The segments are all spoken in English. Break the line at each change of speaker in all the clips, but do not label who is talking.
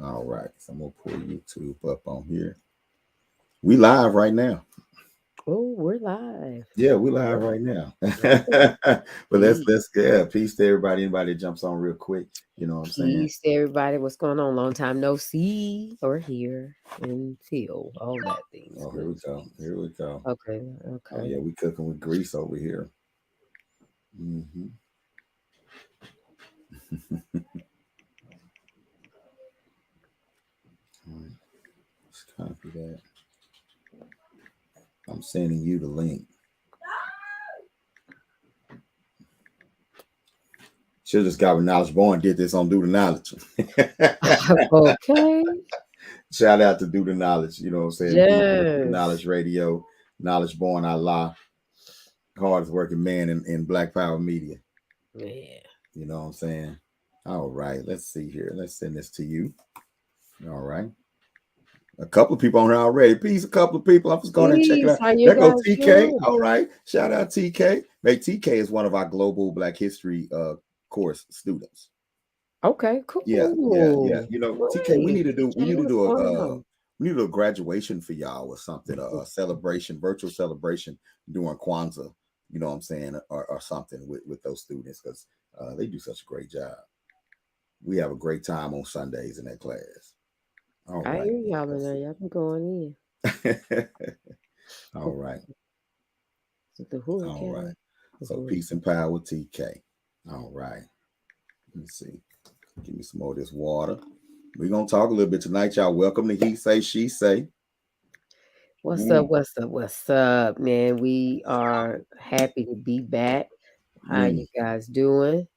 All right. So I'm gonna pull YouTube up on here. We live right now.
Oh, we're live.
Yeah, we live
Oh,
right now.
okay.
But
Peace.
let's yeah, peace to everybody. Anybody that jumps on real quick. You know what I'm saying?
Peace to everybody. What's going on? Long time no see or hear and feel. All that things.
Oh, here we
Goodness
go.
peace.
Here we go.
Okay.
Oh
Okay.
yeah, we cooking with grease over here. Hmm. All right, let's copy that. I'm sending you the link. Should just got with Knowledge Born did this on Do the Knowledge.
Okay.
Shout out to Do the Knowledge. You know what I'm saying? Do the
Yes.
Knowledge Radio, Knowledge Born Allah, hardest working man in Black Power Media.
Yeah.
You know what I'm saying? All right, let's see here. Let's send this to you. All right. A couple of people on here already. Peace, a couple of people. I'm just going and check it
Peace.
out.
How you
There go
guys
TK.
doing?
All right. Shout out TK. Hey, TK is one of our global Black History course students.
Okay.
Yeah, yeah, yeah.
Cool.
You know, TK,
Nice.
we need
TK,
to
what's
do
going
a
on?
we need to do a graduation for y'all or something, a celebration, virtual celebration during Kwanzaa. You know what I'm saying, or something with those students because they do such a great job. We have a great time on Sundays in that class. All
I
right,
hear y'all in
let's
there.
see.
Y'all been going
All
in.
right,
The
all right.
hurricane. The
So
hurricane.
peace and power with TK. All right. Let me see. Give me some more of this water. We're gonna talk a little bit tonight, y'all. Welcome to He Say, She Say.
What's up?
Mm,
What's up? What's up, man? We are happy to be back. How
mm.
you guys doing?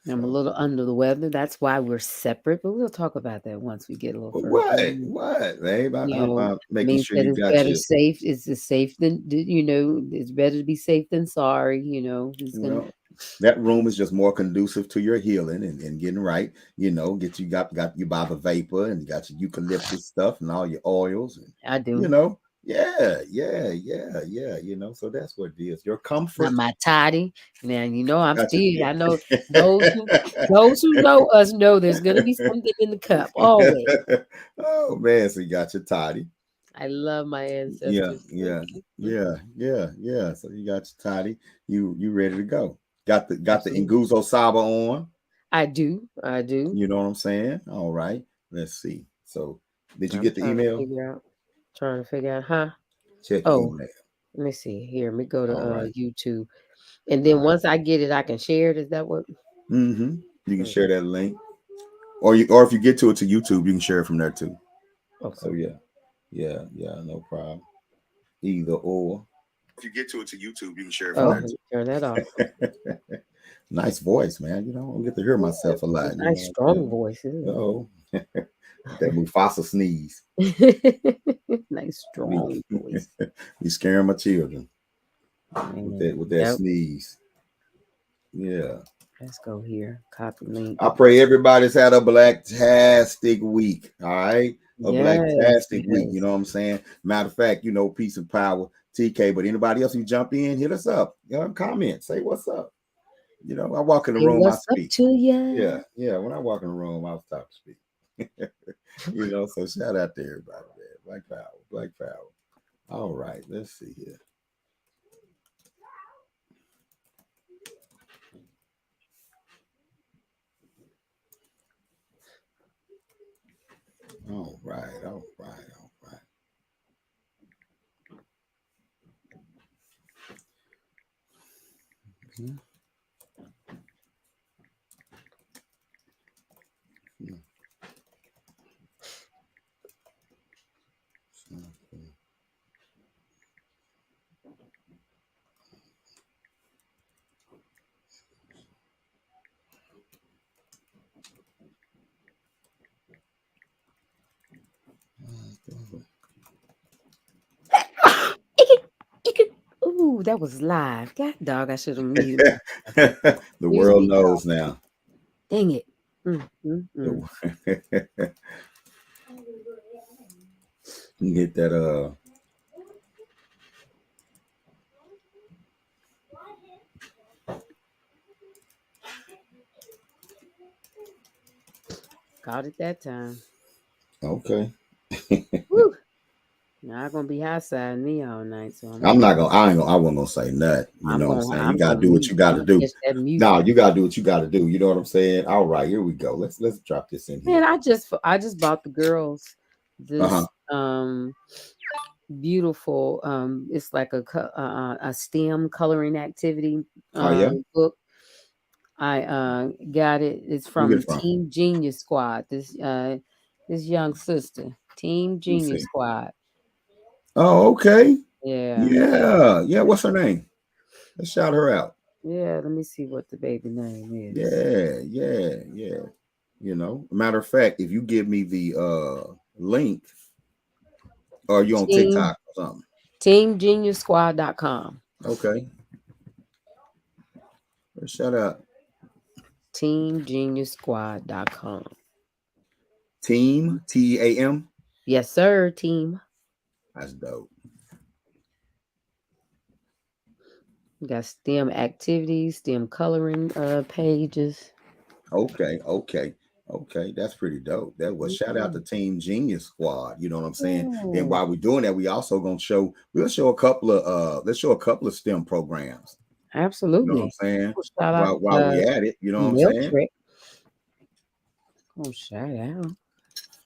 I'm a
So
little under the weather. That's why we're separate, but we'll talk about that once we get a little further.
what? What, babe?
You know,
I'm making
means
sure
that
you
it's
got
better
your,
safe. It's safe than it's better to be safe than sorry. It's
you
gonna.
know, that room is just more conducive to your healing and getting right. You know, get you got you by the vapor and you got your eucalyptus stuff and all your oils and
I
you
do.
know, yeah, yeah, yeah, yeah. You know, so that's what it is. Your
Not
comfort.
my toddy. Now you know I'm
Got
still. I know
your.
those who know us know there's gonna be something in the cup always.
Oh man, so you got your toddy.
I love my
Yeah,
ancestors.
yeah, yeah, yeah, yeah. So you got your toddy. You ready to go. Got the
Absolutely.
Nguzo Saba on.
I do. I do.
You know what I'm saying? All right. Let's see. So did you
I'm
get the email?
trying to figure out, huh?
Check your
Oh,
email.
let me see. Here, let me go to
All right.
YouTube. And
All
then
right.
once I get it, I can share it. Is that what?
Mm-hmm. You can
Mm,
share that link. Or if you get to it to YouTube, you can share it from there too. So
okay.
yeah. Yeah, yeah, no problem. Either or. If you get to it to YouTube, you can share it from
Oh,
there
let me
too.
turn that off.
Nice voice, man. You know, I don't get to hear myself a
It's
lot.
a
You
nice,
know,
strong voice, isn't
oh, that Mufasa sneeze.
it? Nice,
Be,
strong voice.
be scaring my children with that
Yep.
sneeze. Yeah.
Let's go here. Copy link.
I pray everybody's had a blacktastic week. All right. A
Yes,
blacktastic week. You
yes.
know what I'm saying? Matter of fact, you know, peace and power, TK. But anybody else who jump in, hit us up. You know, comment. Say what's up. You know, I walk in the
Hey,
room, I
what's up
speak.
to
Yeah,
ya?
yeah. When I walk in the room, I'll stop to speak. You know, so shout out to everybody there. Black power, black power. All right, let's see here. All right, all right, all right. Mhm.
Ooh, that was live. God dog, I should have muted myself.
The
Excuse
world
me, y'all.
knows now.
Dang it. Mm.
You get that
Caught it that time.
Okay.
Woo! Now I'm gonna be outside me all night, so
I'm not gonna. I ain't gonna. I wasn't gonna say nothing. You know what I'm saying? You
I'm
gotta
gonna
do what
mute.
you gotta
I'm gonna
do.
catch that
No,
music.
you gotta do what you gotta do. You know what I'm saying? All right, here we go. Let's drop this in here.
Man, I just bought the girls
Uh huh.
this beautiful it's like a STEM coloring activity
Oh yeah.
book. I got it. It's
Where you get
from
it from?
Team Genius Squad. This young sister, Team
Let me
Genius
see.
Squad.
Oh, okay.
Yeah,
Yeah, yeah. What's her name? Let's shout her out.
yeah. Let me see what the baby name is.
Yeah, yeah, yeah. You know, matter of fact, if you give me the link, or you on
Team
TikTok or something.
TeamGeniusSquad.com.
Okay. Let's shout out
TeamGeniusSquad.com.
Team TEAM.
Yes, sir. Team.
That's dope.
We got STEM activities, STEM coloring pages.
Okay, okay, okay. That's pretty dope. That was shout out to
Mm.
Team Genius Squad. You know what I'm saying? And
Mm.
while we're doing that, we also gonna show. We'll show a couple of let's show a couple of STEM programs. You know what I'm
Absolutely.
saying?
Oh, shout out
While we at it, you know what I'm
Milk
saying?
Trick. Oh, shout out.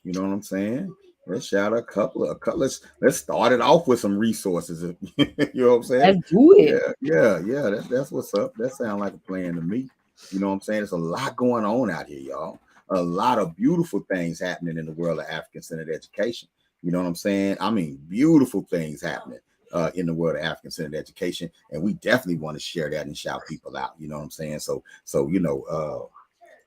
You know what I'm saying? Let's shout a couple. Let's start it off with some resources. You know what I'm saying?
Let's do
Yeah,
it.
yeah, yeah. That's what's up. That sounds like a plan to me. You know what I'm saying? There's a lot going on out here, y'all. A lot of beautiful things happening in the world of African centered education. You know what I'm saying? I mean, beautiful things happening in the world of African centered education, and we definitely want to share that and shout people out. You know what I'm saying? So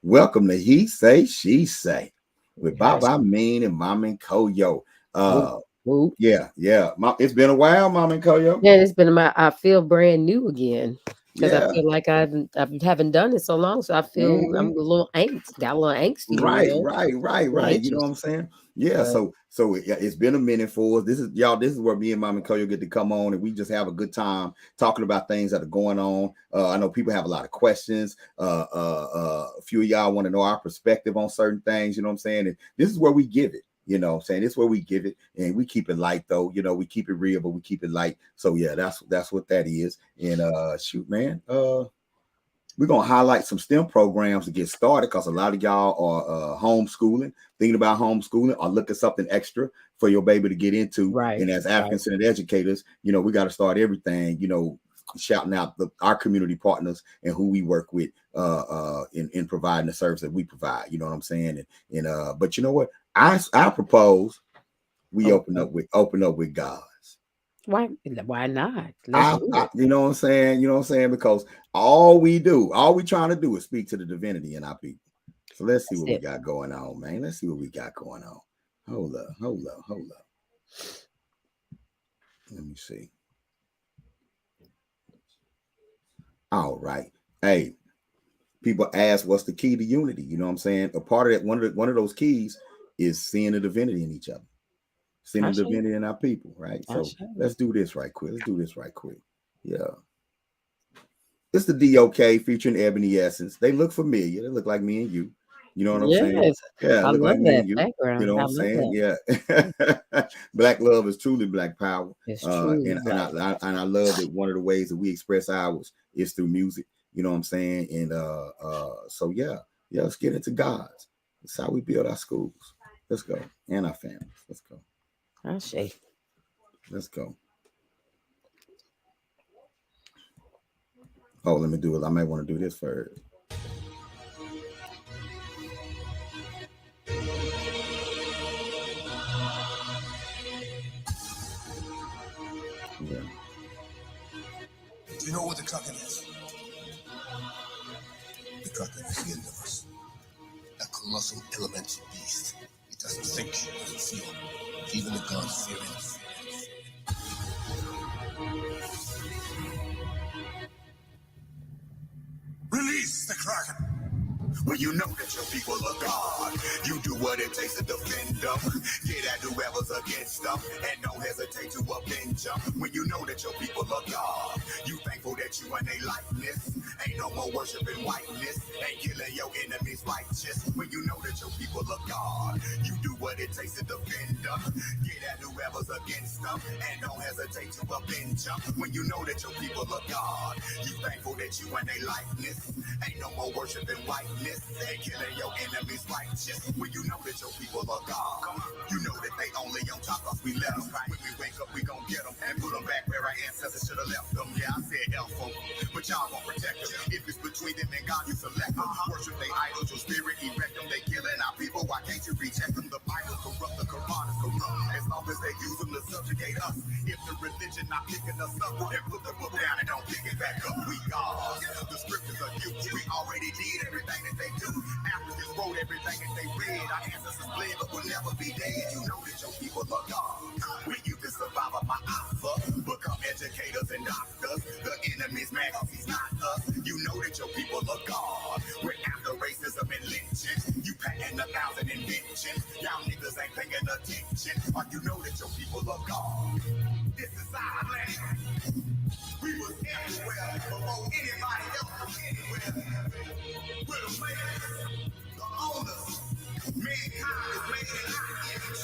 welcome to He Say She Say with
Yes.
Baba Amin and Mom and Nkoyo.
Whoop,
Uh
whoop.
yeah. It's been a while, Mom and Nkoyo.
Yeah, it's been I feel brand new again because I
Yeah.
feel like I haven't done it so long, so I feel I'm
Mhm.
a little angst, got a little angsty,
Right. You know what
anxious.
I'm saying? Yeah.
But
It's been a minute for us. This is y'all. This is where me and Mom and Nkoyo get to come on and we just have a good time talking about things that are going on. I know people have a lot of questions. A few of y'all want to know our perspective on certain things. You know what I'm saying? And this is where we give it. You know what I'm saying? This is where we give it, and we keep it light though. You know, we keep it real, but we keep it light. So yeah, that's what that is. And shoot, man. We're gonna highlight some STEM programs to get started because a lot of y'all are homeschooling, thinking about homeschooling, or looking something extra for your baby to get into.
right,
And as
right.
African centered educators, we got to start everything. Shouting out our community partners and who we work with in providing the service that we provide. You know what I'm saying? But you know what? I propose we
Okay.
open up with God.
Why not? Let's do it.
You know what I'm saying? You know what I'm saying? Because all we trying to do is speak to the divinity in our people. So let's see
That's
what we
it.
got going on, man. Let's see what we got going on. Hold up. Let me see. All right. Hey, people ask what's the key to unity? You know what I'm saying? A part of that, one of those keys is seeing the divinity in each other, seeing
I
the
should.
divinity in our people, right?
I
So
should.
let's do this right quick. Yeah. It's the DOK featuring Ebony Essence. They look familiar. They look like me and you. You know what I'm saying?
Yes,
Yeah,
I
look
love
like me
that
and you. You know
background.
what
I
I'm
love
saying?
that.
Yeah. Black love is truly black power.
It's truly
And
black.
I love that one of the ways that we express ours is through music. You know what I'm saying? And so yeah, let's get into God's. That's how we build our schools. Let's go. And our families. Let's go.
I say.
Let's go. Oh, let me do it. I might want to do this first. Yeah. Do you know what the cookin is? The cookin is the end of us. A colossal elemental beast. It doesn't think, it doesn't feel. Even the gods fear it. Release the Kraken. When you know that your people are God, you do what it takes to defend them. Get at whoever's against them, and don't hesitate to avenge them. When you know that your people are God, you thankful that you in their likeness. Ain't no more worshiping whiteness, ain't killing your enemies righteous. When you know that your people are God. You do what it takes to defend them. Get at whoever's against them, and don't hesitate to avenge them. When you know that your people are God, you thankful that you and they likeness. Ain't no more worshiping whiteness and killing your enemies righteous. When you know that your people are God, you know that they only on top of we left them. When we wake up, we gon' get them and put them back where our ancestors should have left them. Yeah, I said help them, but y'all won't protect them. If it's between them and God, you select them. Worship they idols, your spirit erect them. They killing our people, why can't you reject them? The Bible corrupt, the Quran is corrupt. As long as they use them to subjugate us. If the religion not picking us up, then put the book down and don't pick it back up. We gods, the scriptures are you. We already did everything that they do. Africans wrote everything that they read. Our ancestors bled, but will never be dead. You know that your people are God. When you can survive my offer, become educators and doctors. The enemy's mad cause he's not us. You know that your people are God. We're after racism and lynching. You packing 1,000 inventions. Y'all niggas ain't paying attention. Or you know that your people are God. This is our land. We was everywhere before anybody else was anywhere. We're the makers, the owners. Mankind is made in our image.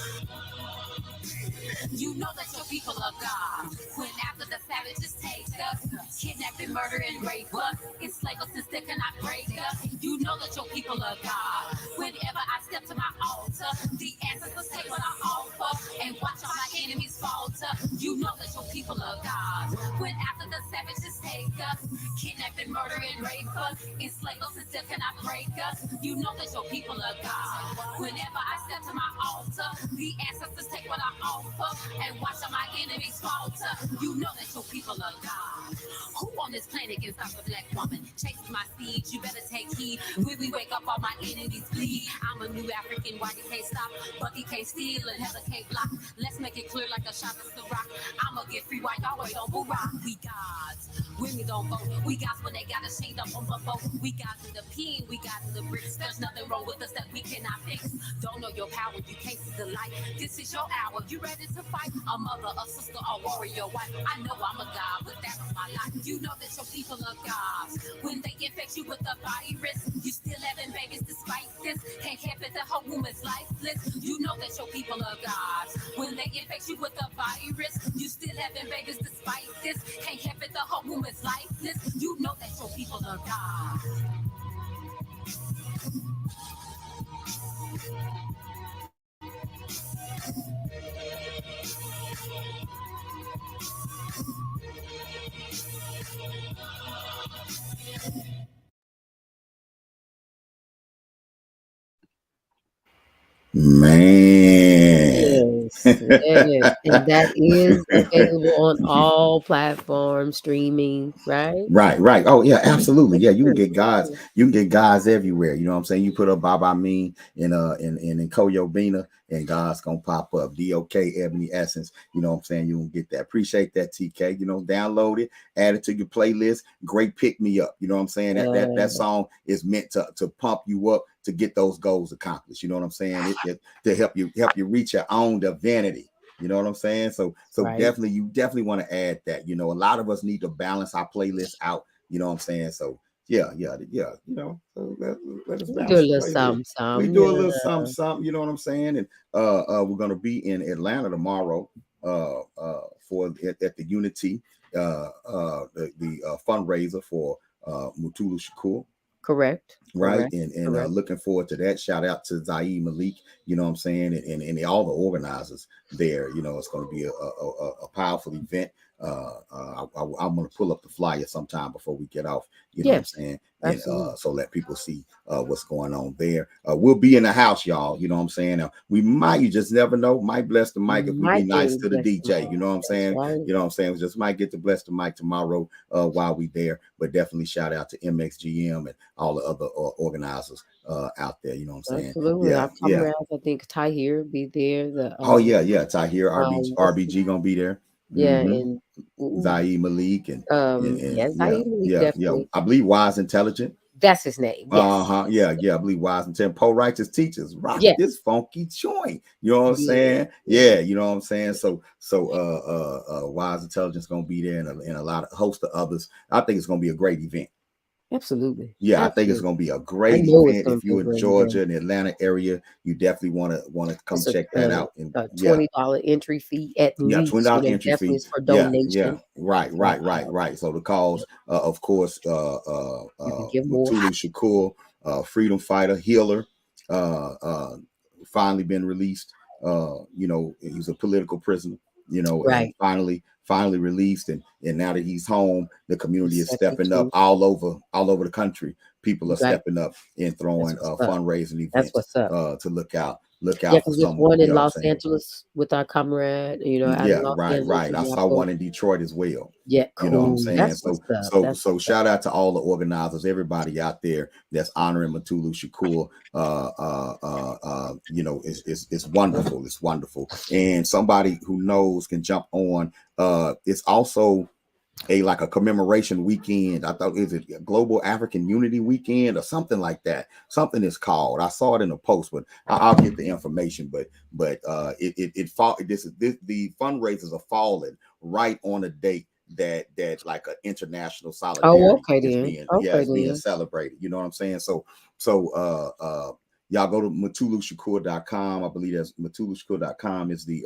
You know that your people are God. When after the savages take us, kidnap and murder and rape us, enslave us and still cannot break us. You know that your people are God. Whenever I step to my altar, the ancestors take what I offer and watch all my enemies falter. You know that your people are God. When after the savages take us, kidnap and murder and rape us, enslave us and still cannot break us. You know that your people are God. Whenever I step to my altar, the ancestors take what I offer and watch all my enemies falter. You know that your people are God. Who on this planet can stop a black woman? Chase my seeds, you better take heed. When we wake up, all my enemies bleed. I'm a new African, why you can't stop? Bucky can't steal and Heather can't block. Let's make it clear like a shot of the rock. I'ma get free while y'all wait on Barack. We gods, women don't vote. We gods when they got us chained up on the boat. We gods in the pen, we gods in the bricks. There's nothing wrong with us that we cannot fix. Don't know your power, you can't see the light. This is your hour, you ready to fight? A mother, a sister, a warrior, wife. I know I'm a god, but that's my life. You know that your people are gods. When they infect you with a virus, you still having babies despite this. Can't help it, the whole woman's lifeless. You know that your people are gods. When they infect you with a virus, you still having babies despite this. Can't help it, the whole woman's lifeless. You know that your people are gods.
Man.
Yes, yes. And that is available on all platforms, streaming, right?
Right. Oh yeah, absolutely. Yeah,
Sure.
you can get gods everywhere. You know what I'm saying? You put up Baba Amin in Nkoyo Binah, and God's gonna pop up. DOK Ebony Essence. You know what I'm saying? You can get that. Appreciate that, TK. You know, download it, add it to your playlist. Great pick me up. You know what I'm saying? That song is meant to pump you up to get those goals accomplished. You know what I'm saying? To help you reach your own divinity. You know what I'm saying? So
Right.
definitely, you definitely want to add that. You know, a lot of us need to balance our playlist out. You know what I'm saying? So yeah. You know, so let us
We do a
balance the
little
playlist. We
something,
do a little
yeah.
something. You know what I'm saying? And we're gonna be in Atlanta tomorrow for at the Unity the fundraiser for Mutulu Shakur.
Correct.
Right.
Correct.
And
Correct.
looking forward to that. Shout out to Zaid Malik, you know what I'm saying, and all the organizers there. You know, it's going to be a powerful event. I'm going to pull up the flyer sometime before we get off, you know what I'm
Yes,
saying, and
absolutely.
so let people see what's going on there. We'll be in the house, y'all, you know what I'm saying. We might, you just never know, might bless the mic if we be
Might get
nice to the
blessed
DJ,
tomorrow.
you know what I'm
That's
saying.
right.
You know what I'm saying. We just might get to bless the mic tomorrow while we there. But definitely shout out to MXGM and all the other organizers out there. You know what I'm saying?
Absolutely.
Yeah,
Our
yeah.
comrades, I think Tahir be there.
Oh yeah. Tahir
What's
RBG gonna be there.
yeah,
Mm-hmm.
and
Zaid Malik and
yes,
yeah,
Zaid Malik definitely.
I believe Wise Intelligent.
That's his name. Yes.
Yeah. I believe Wise Intelligent. Poe Righteous Teachers rock
Yes.
this funky joint. You know what I'm
Yeah.
saying? Yeah, you know what I'm saying. So Wise Intelligence gonna be there, and a lot of host of others. I think it's gonna be a great event.
Absolutely.
Yeah, I think it's
Absolutely.
going to be a
I
great
know it's
event.
gonna
If
be a
you're in
great
Georgia
event.
and Atlanta area, you definitely want to come
It's a
check that out. And yeah,
$20 entry fee at
yeah,
least.
$20 entry
Definitely
fee.
is for
Yeah, yeah,
donation.
right,
So
right, right, right. So the cause, of course,
you can give more.
Mutulu Shakur, freedom fighter, healer, uh, uh, finally been released. He was a political prisoner. And
Right.
finally released, and now that he's home, the community is
Receptive
stepping up
to.
all over the country. People are
Right.
stepping up and
That's
throwing
what's up.
fundraising
That's
events
what's up.
to look
Yeah,
out for
because there's
some.
one
You
in
know what I'm
Los
saying?
Angeles with our comrade, out in
Yeah,
Los
right,
Angeles,
right.
and
I
y'all
saw
both.
one in Detroit as well.
Yeah,
You know what I'm
cool.
saying?
That's what's
So
up.
so
That's
so
what's up.
shout out to all the organizers, everybody out there that's honoring Mutulu Shakur. It's wonderful. It's wonderful. And somebody who knows can jump on. It's also like a commemoration weekend. I thought, is it a Global African Unity Weekend or something like that? Something is called. I saw it in a post, but I'll get the information. But the fundraisers are falling right on a date that like an international
Oh,
solidarity
okay
is
then.
being
Okay
it's being
then.
celebrated. You know what I'm saying? So y'all go to matulushakur.com. I believe that's matulushakur.com is the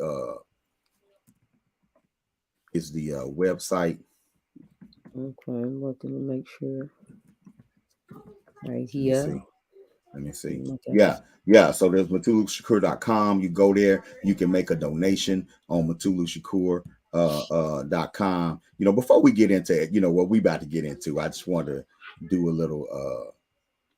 website.
Okay, I'm looking to make sure. Right
Let me
here.
see. Let me see.
Okay.
Yeah. So there's matulushakur.com. You go there, you can make a donation on matulushakur.com. Before we get into it, what we about to get into, I just want to do a little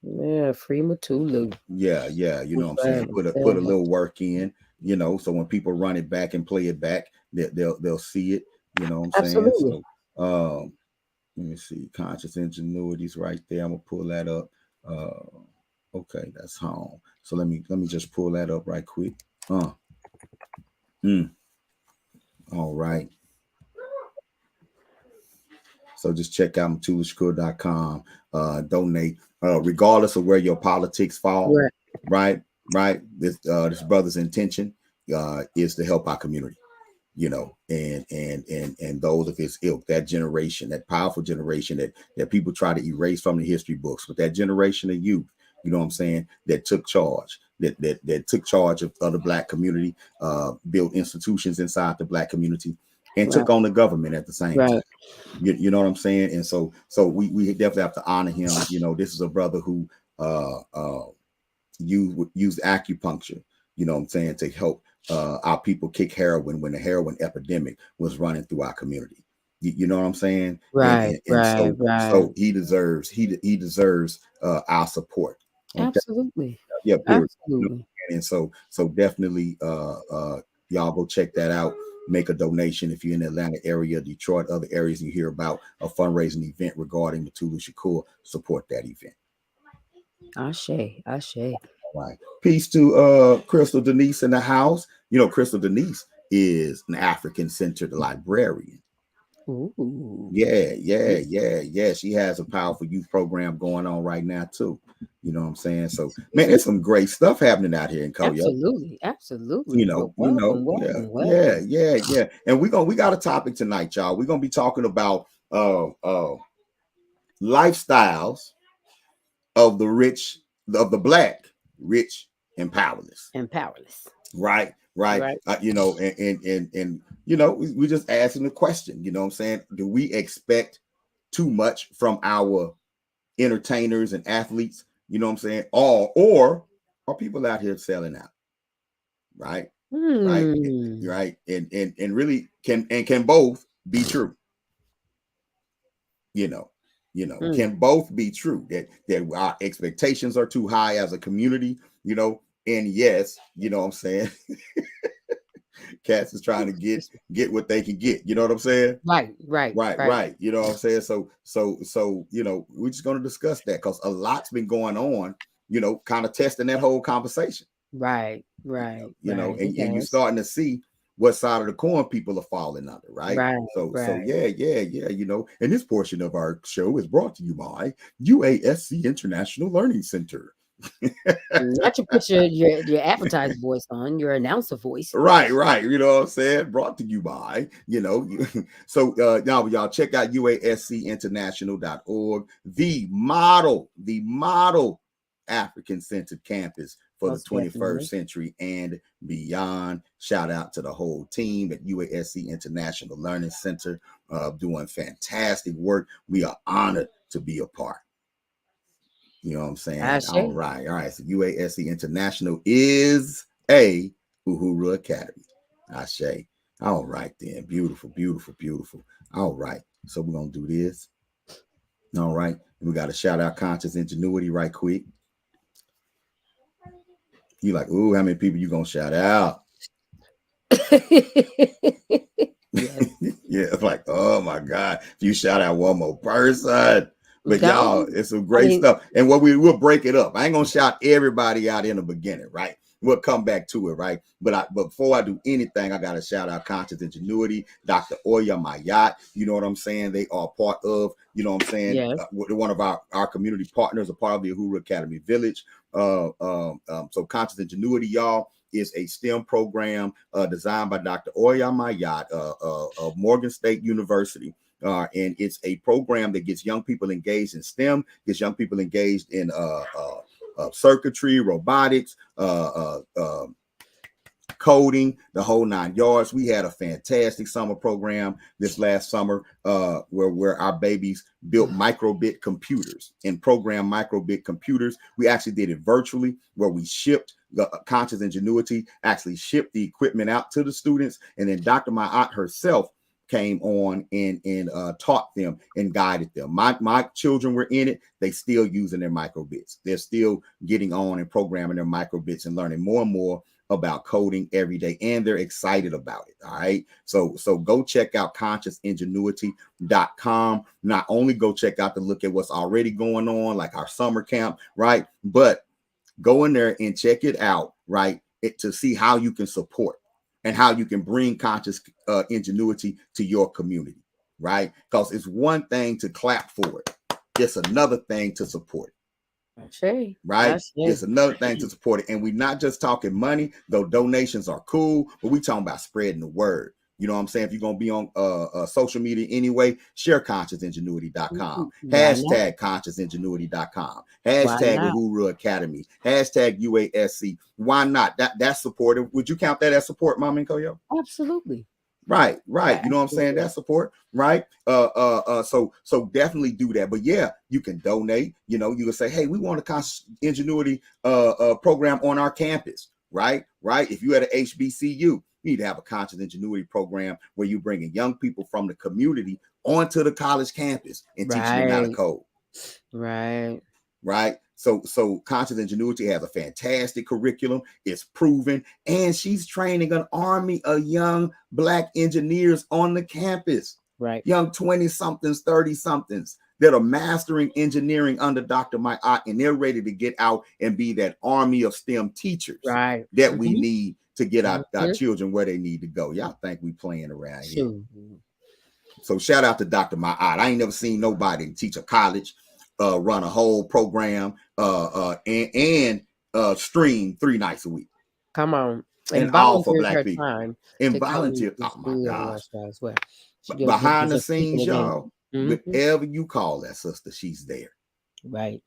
Yeah, free Matulu.
yeah, you know what I'm saying, put a little work in, so when people run it back and play it back, they'll see it, you know what I'm saying?
Absolutely.
So let me see, conscious ingenuity's right there. I'm gonna pull that up. Okay, that's home. So let me just pull that up right quick. All right. So just check out matulushakur.com. Donate, regardless of where your politics fall.
Right.
Right, right. This brother's intention is to help our community. And those of his ilk, that generation, that powerful generation that people try to erase from the history books, but that generation of youth, you know what I'm saying, that took charge, that took charge of the Black community, built institutions inside the Black community, and
Right.
took on the government at the same
Right.
time. You know what I'm saying? And so we definitely have to honor him. This is a brother who used acupuncture, you know what I'm saying, to help our people kick heroin when the heroin epidemic was running through our community. You know what I'm saying? And,
Right.
and, and
Right.
so
Right.
so he deserves our support. Okay.
Absolutely.
Yeah, period.
Absolutely.
And so definitely y'all go check that out. Make a donation if you're in the Atlanta area, Detroit, other areas you hear about a fundraising event regarding Mutulu Shakur. Support that event.
Ashe. Ashe.
All right. Peace to Crystal Denise in the house. Crystal Denise is an African centered librarian.
Ooh.
Yeah. She has a powerful youth program going on right now too. You know what I'm saying? So man, there's some great stuff happening out here in Nkoyo.
Absolutely. Absolutely. Well,
Yeah.
welcome.
And we got a topic tonight, y'all. We're gonna be talking about lifestyles of the Black rich and powerless.
And powerless.
Right.
Right.
And we just asking the question, you know what I'm saying? Do we expect too much from our entertainers and athletes? You know what I'm saying? Or are people out here selling out? Right. Right.
Hmm.
Right. And really can both be true? Can both be true, that our expectations are too high as a community, and yes, you know what I'm saying, cats is trying to get what they can get, you know what I'm saying?
Right.
You know what I'm saying? So we're just going to discuss that because a lot's been going on, kind of testing that whole conversation.
Right.
And you're starting to see what side of the coin people are falling under, right? So yeah, and this portion of our show is brought to you by UASC International Learning Center.
Not you put your advertised voice on, your announcer voice.
Right, you know what I'm saying? Brought to you by, so now y'all check out uascinternational.org, the model African-centered campus for
Most
the 21st
definitely.
century and beyond. Shout out to the whole team at UASC International Learning Center, doing fantastic work. We are honored to be a part. You know what I'm saying? All right. So UASC International is a Uhuru Academy. Ashe. All right then. Beautiful. All right. So we're gonna do this. All right. We got to shout out Conscious Ingenuity right quick. You like, ooh, how many people you gonna shout out?
Yes.
Yeah, it's like, oh my God. If you shout out one more person. But y'all, it's some great stuff. And we'll break it up. I ain't gonna shout everybody out in the beginning, right? We'll come back to it, right? But before I do anything, I gotta shout out Conscious Ingenuity, Dr. Oya Mayat. You know what I'm saying? They are part of, you know what I'm saying?
Yes.
One of our community partners, a part of the Uhuru Academy Village. So Conscious Ingenuity, y'all, is a STEM program designed by Dr. Oya Mayat of Morgan State University. And it's a program that gets young people engaged in STEM, gets young people engaged in circuitry, robotics, coding, the whole 9 yards. We had a fantastic summer program this last summer where our babies built microbit computers and programmed microbit computers. We actually did it virtually, where we shipped the Conscious Ingenuity, actually shipped the equipment out to the students. And then Dr. Mayat herself came on and taught them and guided them. My children were in it. They still using their microbits. They're still getting on and programming their microbits and learning more and more about coding every day, and they're excited about it. All right. So go check out consciousingenuity.com. Not only go check out to look at what's already going on, like our summer camp, right? But go in there and check it out, right? To see how you can support and how you can bring conscious ingenuity to your community, right? Because it's one thing to clap for it. It's another thing to support it. Right? It's another thing to support it. And we're not just talking money, though donations are cool, but we talking about spreading the word. You know what I'm saying? If you're going to be on social media anyway, share consciousingenuity.com. Hashtag consciousingenuity.com. Hashtag Uhuru Academy. Hashtag UASC. Why not? That's supportive. Would you count that as support, Mama Nkoyo?
Absolutely.
Right. You know what I'm saying? That's support, right? So definitely do that. But yeah, you can donate. You know, you can say, hey, we want a conscious ingenuity program on our campus, right? If you at a HBCU, you need to have a conscious ingenuity program where you're bringing young people from the community onto the college campus and teaching them how to code. Right. So Conscious Ingenuity has a fantastic curriculum. It's proven, and she's training an army of young Black engineers on the campus.
Right.
Young 20-somethings, 30-somethings that are mastering engineering under Dr. Mayat, and they're ready to get out and be that army of STEM teachers that we need to get our children where they need to go. Y'all think we playing around here? So shout out to Dr. Mayat. I ain't never seen nobody teach a college, run a whole program, and stream 3 nights a week.
Come on.
And all for Black people. And volunteer. Oh my gosh. Behind the scenes, y'all, whatever you call that sister, she's there.
Right.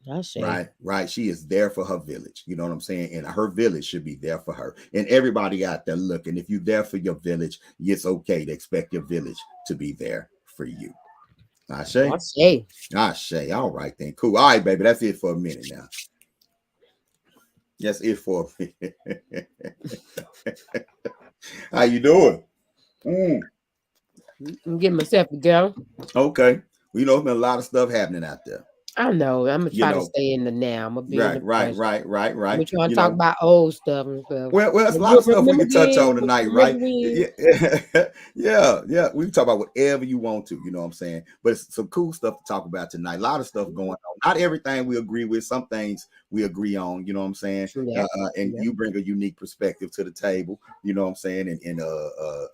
Right. She is there for her village. You know what I'm saying? And her village should be there for her. And everybody out there looking, if you're there for your village, it's okay to expect your village to be there for you. Ashe. All right, then. Cool. All right, baby. That's it for a minute now. That's it for a minute. How you doing?
I'm getting myself together.
Okay. Well, you know, there's been a lot of stuff happening out there.
I know. I'm gonna try to stay in the now. I'm gonna be
right.
We're trying to talk about old stuff and stuff.
Well, it's a lot of stuff we can touch on tonight, right? Yeah. We can talk about whatever you want to, you know what I'm saying? But it's some cool stuff to talk about tonight. A lot of stuff going on. Not everything we agree with. Some things we agree on, you know what I'm saying? You bring a unique perspective to the table, you know what I'm saying? And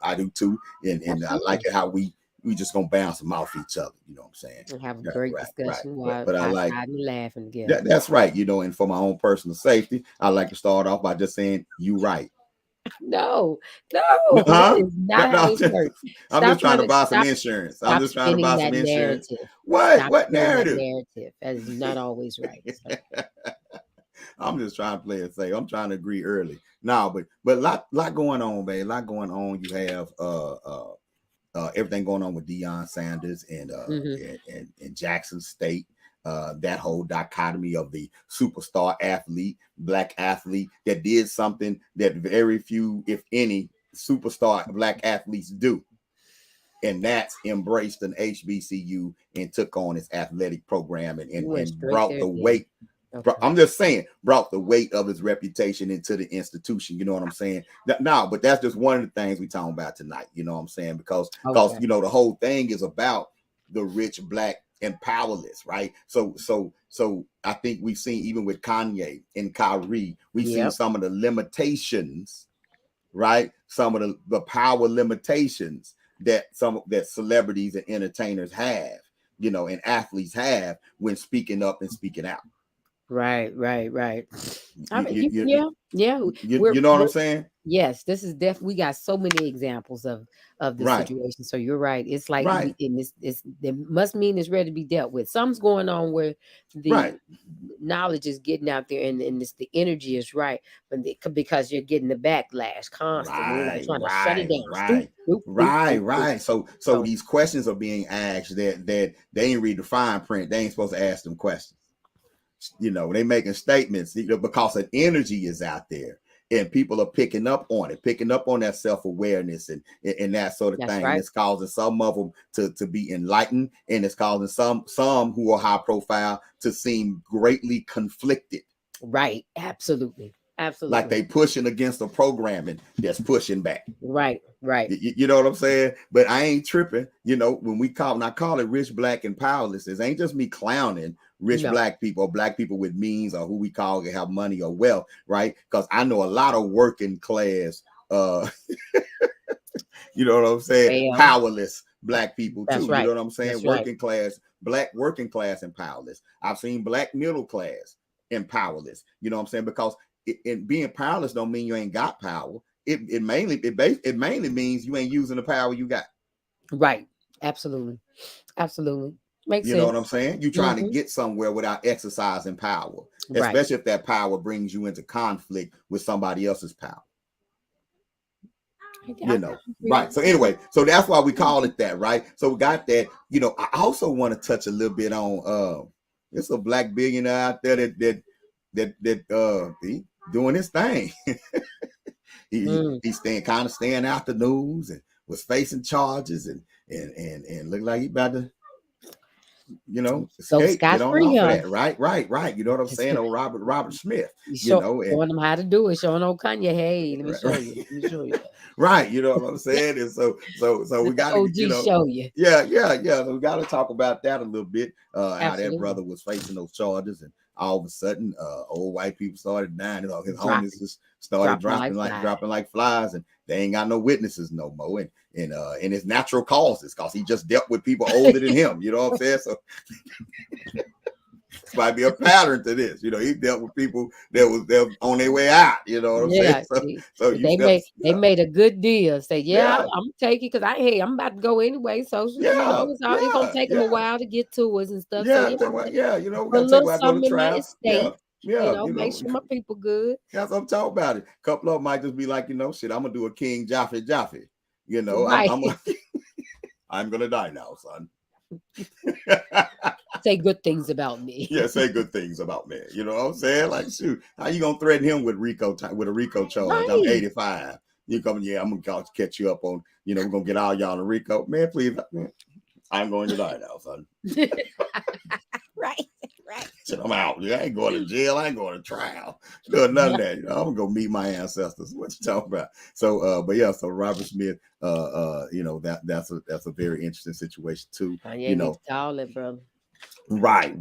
I do too. And I like it how we we just gonna bounce them off each other. You know what I'm saying?
And have a
Yeah,
great
right.
discussion while
But I like
high-siding and laughing together.
that's right. You know, and for my own personal safety, I like to start off by just saying you right.
No, that
Huh?
is not how
No,
it works.
I'm just
Stop
trying
trying
to
to
buy some
stop
insurance. I'm
stop
just trying to
spinning
buy
that
some insurance.
narrative.
What?
Stop
What
spinning that
narrative?
narrative. That is not always right. So,
I'm just trying to play it safe. I'm trying to agree early. No, but lot going on, babe. A lot going on. You have everything going on with Deion Sanders and
mhm.
and Jackson State. That whole dichotomy of the superstar athlete, black athlete that did something that very few, if any, superstar black athletes do. And that's embraced an HBCU and took on its athletic program
You went
and
straight
brought
there,
the
didn't
weight.
you? Okay.
I'm just saying, brought the weight of his reputation into the institution. You know what I'm saying? No, but that's just one of the things we talking about tonight. You know what I'm saying? Because
Okay.
you know the whole thing is about the rich, black, and powerless, right? So I think we've seen even with Kanye and Kyrie, we've seen
Yep.
some of the limitations, right? Some of the power limitations that celebrities and entertainers have, you know, and athletes have when speaking up and speaking out.
Right. I
You
mean,
you you,
yeah.
you know what I'm saying?
Yes, this is we got so many examples of this
Right,
situation. So you're right. It's like
right,
and it's it must mean it's ready to be dealt with. Something's going on where
right,
the knowledge is getting out there and it's the energy is right, but because you're getting the backlash constantly. They're like
right,
trying to shut it
right,
down. Stoop,
right,
stoop, stoop,
right,
stoop, stoop.
right. So
So
these questions are being asked that they ain't read the fine print. They ain't supposed to ask them questions. You know, they making statements, you know, because an energy is out there and people are picking up on it, picking up on that self-awareness and that sort of
that's
thing. And
right.
it's causing some of them to be enlightened, and it's causing some who are high profile to seem greatly conflicted,
Right. Absolutely.
like
Absolutely.
they pushing against a programming that's pushing back.
Right.
You know what I'm saying? But I ain't tripping. You know, when I call it rich, black, and powerless, it ain't just me clowning rich
No.
black people or black people with means or who we call have money or wealth, right? Because I know a lot of working class, you know what I'm saying,
Well,
powerless black people
that's
too. You know
right.
what I'm saying?
That's right.
Working class, black working class and powerless. I've seen black middle class and powerless. You know what I'm saying? Because being powerless don't mean you ain't got power. It mainly means you ain't using the power you got.
Right. Absolutely. Absolutely. Makes
You know what I'm
sense.
saying? You trying to
Hmm.
get somewhere without exercising power,
Right.
especially if that power brings you into conflict with somebody else's power.
I
You know,
agree.
right? So anyway, so that's why we call it that, right? So we got that. You know, I also want to touch a little bit on there's a black billionaire out there that he doing his thing.
Mm.
He's staying out the news and was facing charges and looked like he about to, you know,
Go
escape, get
scot
on
free,
off of
huh?
that. Right. You know what I'm saying? Oh, Robert Smith,
You
you know, and
showing them how to do it, showing old Kanye, hey, let me show you. Let me show you.
right, you know what I'm saying? And so we
Let the
gotta, you
OG
know,
show you.
yeah. So we gotta talk about that a little bit. How that
Absolutely.
brother was facing those charges, and all of a sudden, old white people started dying. His homies
Dropping.
just started
Dropping like flies.
dropping like flies, and they ain't got no witnesses no more. And it's natural causes because he just dealt with people older than him. You know what I'm saying? So might be a pattern to this. You know, he dealt with people that was on their way out. You know what I'm saying?
Yeah. See,
So you
they
step,
made a good deal. Say, yeah,
yeah,
I'm taking because I'm about to go anyway. So
yeah,
it's gonna
yeah,
take them a
yeah,
while to get to us and stuff. So
yeah.
yeah,
Yeah, you know, we
put a
gotta take
little
when I go to
something in my
trial. Yeah,
estate.
yeah, you
Make
know.
sure my people good.
That's what I'm talking about. It. A couple of them might just be like, you know, shit, I'm gonna do a King Jaffe. You know,
Right.
I'm gonna die now, son.
Say good things about me.
Yeah, say good things about me. You know what I'm saying? Like, shoot, how you gonna threaten him with with a RICO charge? I'm
Right.
85. You come, yeah, I'm gonna catch you up on. You know, we're gonna get all y'all in RICO. Man, please, man, I'm going to die now, son.
Right. Right.
Shit, I'm out. Yeah, I ain't going to jail. I ain't going to trial. Doing none of that. You know, I'm gonna go meet my ancestors. What you talking about? So, but yeah, so Robert Smith, you know, that's a very interesting situation too.
Kanye
You
needs
know,
to call it, brother.
right.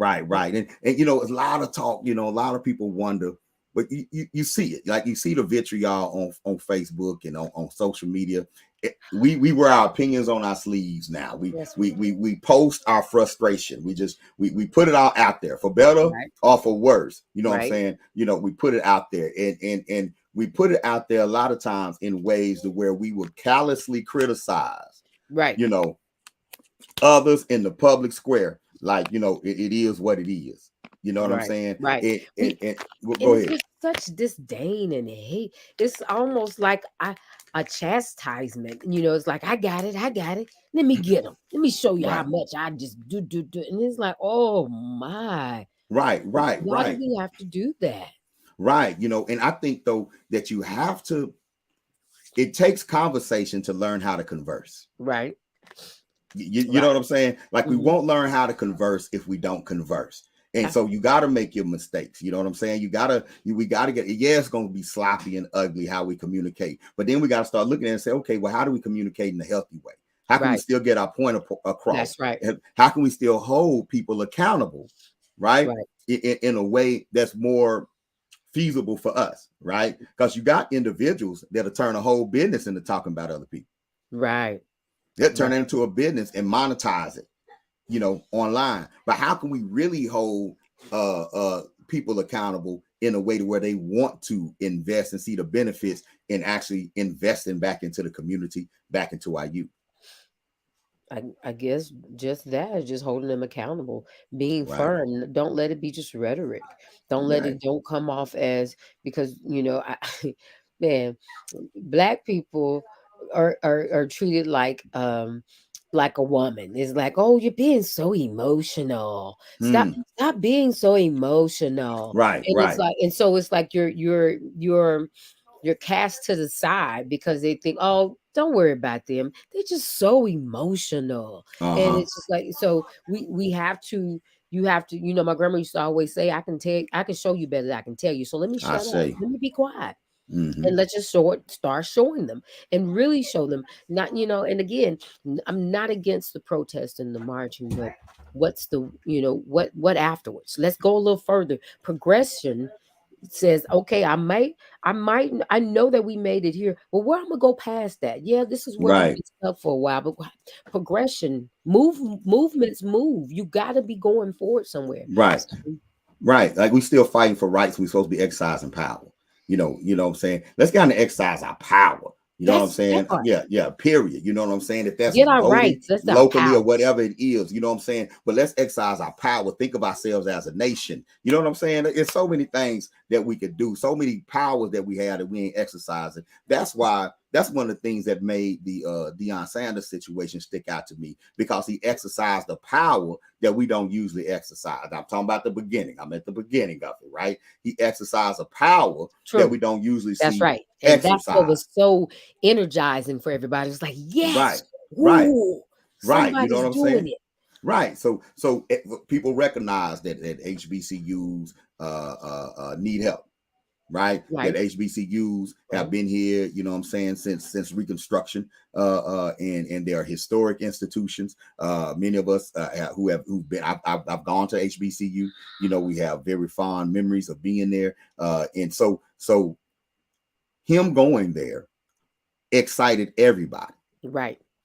And you know, a lot of talk. You know, a lot of people wonder. but you see it, like you see the vitriol on Facebook and on social media. We wear our opinions on our sleeves now. We post our frustration. We put it all out there for better or for worse. You know what I'm saying? You know, we put it out there, and we put it out there a lot of times in ways to where we will callously criticize, you know, others in the public square. Like, you know, it is what it is. You know what I'm saying?
Right.
Go ahead.
It's such disdain and hate. It's almost like a chastisement. You know, it's like, I got it. Let me get them. Let me show you how much I just do. And it's like, oh my. Why do we have to do that?
Right. You know, and I think though that you have to, it takes conversation to learn how to converse.
Right.
You know what I'm saying? Like we won't learn how to converse if we don't converse. And so you got to make your mistakes. You know what I'm saying? We got to get, it's going to be sloppy and ugly how we communicate. But then we got to start looking at it and say, okay, well, how do we communicate in a healthy way? How can we still get our point across?
That's right.
How can we still hold people accountable, right? In a way that's more feasible for us, right? Because you got individuals that'll turn a whole business into talking about other people.
Right.
They'll turn it into a business and monetize it, you know, online. But how can we really hold people accountable in a way to where they want to invest and see the benefits and actually investing back into the community, back into our youth?
I guess just that is just holding them accountable, being firm. Don't let it be just rhetoric. Don't let it don't come off as, because you know, man, Black people are treated like a woman. It's like, oh, you're being so emotional. Stop being so emotional.
Right.
It's like, and so it's like you're cast to the side because they think, oh, don't worry about them. They're just so emotional. And it's just like, so we have to, you have to, you know, my grandma used to always say, I can show you better than I can tell you. So let me shut up. Let me be quiet. And let's just start showing them and really show them. Not, you know, and again, I'm not against the protest and the marching, but what's the, you know, what afterwards? Let's go a little further. Progression says, okay, I know that we made it here, but where I'm gonna go past that? Yeah, this is where we get stuck for a while, but progression, movements move. You got to be going forward somewhere.
Right. Like we still fighting for rights. We're supposed to be exercising power. You know what I'm saying? Let's get on to exercise our power. You know what I'm saying? Yeah, period. You know what I'm saying? If that's
get our rights, that's
locally or whatever it is, you know what I'm saying? But let's exercise our power. Think of ourselves as a nation. You know what I'm saying? There's so many things that we could do, so many powers that we had that we ain't exercising. That's why, that's one of the things that made the Deion Sanders situation stick out to me, because he exercised the power that we don't usually exercise. I'm talking about the beginning. I'm at the beginning of it, right? He exercised a power that we don't usually see.
That's right. And that's what was so energizing for everybody. It's like, yes,
right. You know what I'm saying?
It.
Right. So people recognize that HBCUs need help. Right. That HBCUs have been here, you know what I'm saying, since Reconstruction, and they are historic institutions. Many of us who've been, I've gone to HBCU, you know, we have very fond memories of being there. And so him going there excited everybody.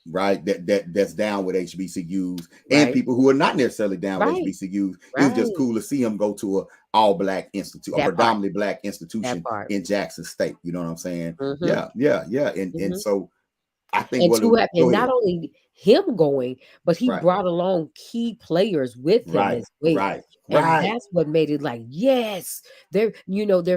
Right, that's down with HBCUs and people who are not necessarily down with HBCUs. It was just cool to see him go to a all-Black institute, a predominantly Black institution in Jackson State. You know what I'm saying? Yeah. And so I think
not only him going, but he brought along key players with him as well. That's what made it like, yes, they're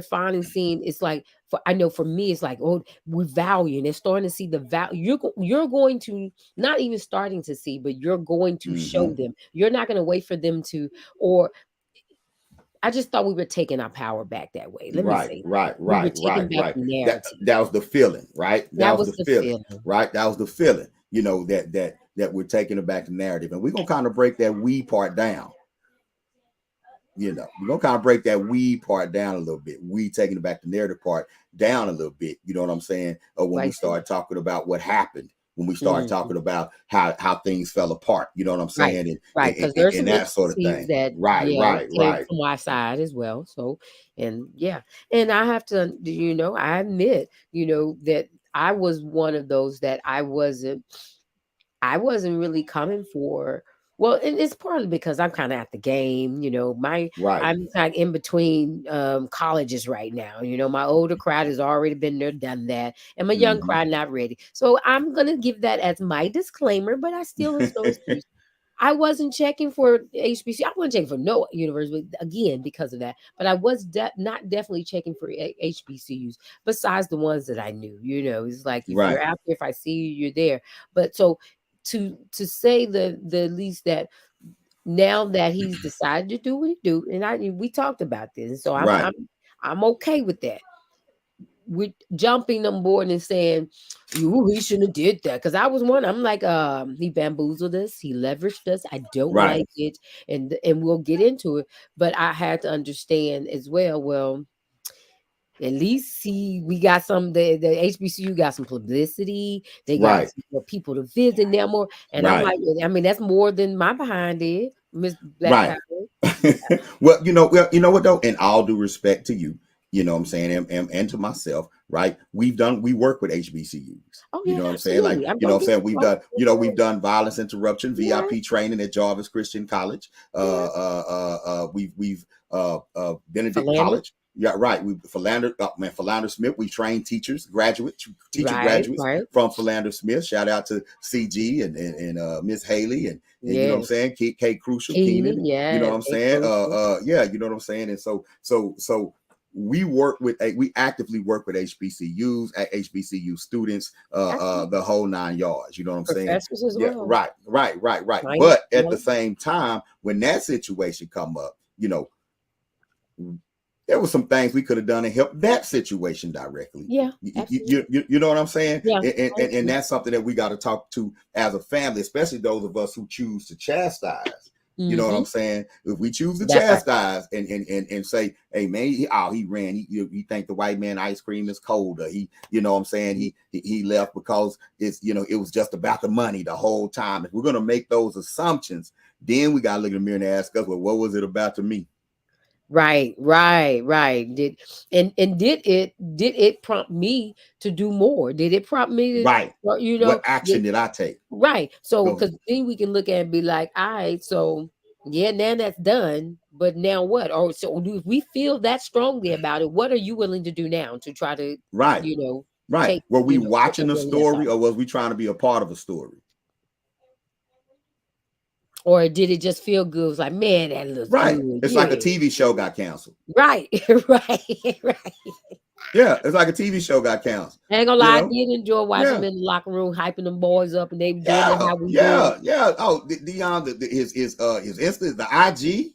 finally seeing. It's like, for me, it's like, oh, we value, and they're starting to see the value. You're going to, not even starting to see, but you're going to show them. You're not going to wait for them to, or I just thought we were taking our power back that way. Let me say,
right.
The narrative.
That was the feeling, right? That was the feeling, right? That was the feeling. You know, that we're taking it back the narrative, and we're gonna kind of break that we part down. You know, we're gonna kind of break that we part down a little bit. We taking it back the narrative part down a little bit. You know what I'm saying? When we start talking about what happened when we start talking about how things fell apart. You know what I'm
Right,
saying?
right, because there's
And
some
that sort of
intricacies
thing.
that,
Right,
yeah,
right,
came
right,
from my side as well. So, and yeah, and I have to, I admit, that I was one of those that I wasn't really coming for. Well, and it's partly because I'm kind of at the game,
right.
I'm kind of in between colleges right now. My older crowd has already been there, done that, and my young
Hmm.
crowd not ready. So I'm gonna give that as my disclaimer, but I still it's no excuse. I wasn't checking for HBC. I wasn't checking for no university again because of that. But I was not definitely checking for HBCUs besides the ones that I knew. It's like if you're
Right,
out there, if I see you, you're there. But so to say the least that now that he's decided to do what he do, and we talked about this, and so I'm
right,
I'm I'm okay with that. With jumping on board and saying, "You, he shouldn't have did that," because I was one. I'm like, he bamboozled us, he leveraged us. I don't
right,
like it, and we'll get into it. But I had to understand as well. Well, at least we got the HBCU got some publicity. They got
right,
some more people to visit now more, and I'm
right,
like, I mean, that's more than my behind did, Miss Black
right.
Power.
Well, you know what though, in all due respect to you, you know what I'm saying, and to myself, right? We work with HBCUs.
Oh
You
yeah,
know what I'm saying? Like,
absolutely. I'm
you know
gonna
what I'm
get
saying? We've done, we've
you.
done violence interruption,
Yeah,
VIP training at Jarvis Christian College.
yeah.
We've Benedict
Philander.
College. Yeah, right. We Philander Smith. We train teachers, teacher
Right,
graduates
right.
from Philander Smith. Shout out to CG and Miss Haley and you know what I'm
Yes.
saying, K Crucial, Keenan.
Keenan,
You know what
yes.
I'm
A
saying?
crucial.
Yeah, you know what I'm saying? And so we actively work with HBCUs, HBCU students,
Absolutely.
the whole 9 yards. You know what I'm saying?
Professors as
Yeah,
well.
right.
Trying to,
But at the same time, when that situation come up, there were some things we could have done to help that situation directly.
yeah, absolutely.
You know what I'm saying?
Yeah, I
And
agree.
that's something that we got to talk to as a family, especially those of us who choose to chastise. You know what I'm
Mm-hmm.
saying? If we choose to
That part.
chastise and say, "Hey man, he ran. He think the white man ice cream is colder. You know what I'm saying? He left because it was just about the money the whole time." If we're gonna make those assumptions, then we gotta look in the mirror and ask us, "Well, what was it about to me?"
Right, right, right. Did it prompt me to do more? Did it prompt me to,
Right. What action did I take?
right? So
Go.
because then we can look at it and be like, all right, so yeah, now that's done. But now what? Or so if we feel that strongly about it, what are you willing to do now to try to,
Right.
you know,
Right.
take,
Were we
take
watching
that
a
where we left
story
off?
or was we trying to be a part of a story?
Or did it just feel good? It was like, man, that looks
Right.
good.
It's like a
Yeah.
TV show got canceled.
Right. Right. Right.
Yeah. It's like a TV show got canceled.
I ain't gonna
You
lie, I
know?
did enjoy watching them
Yeah.
in the locker room, hyping them boys up, and they were doing it
Yeah.
how we doing
Yeah.
it.
Yeah. Oh, Dion, his Insta, the IG,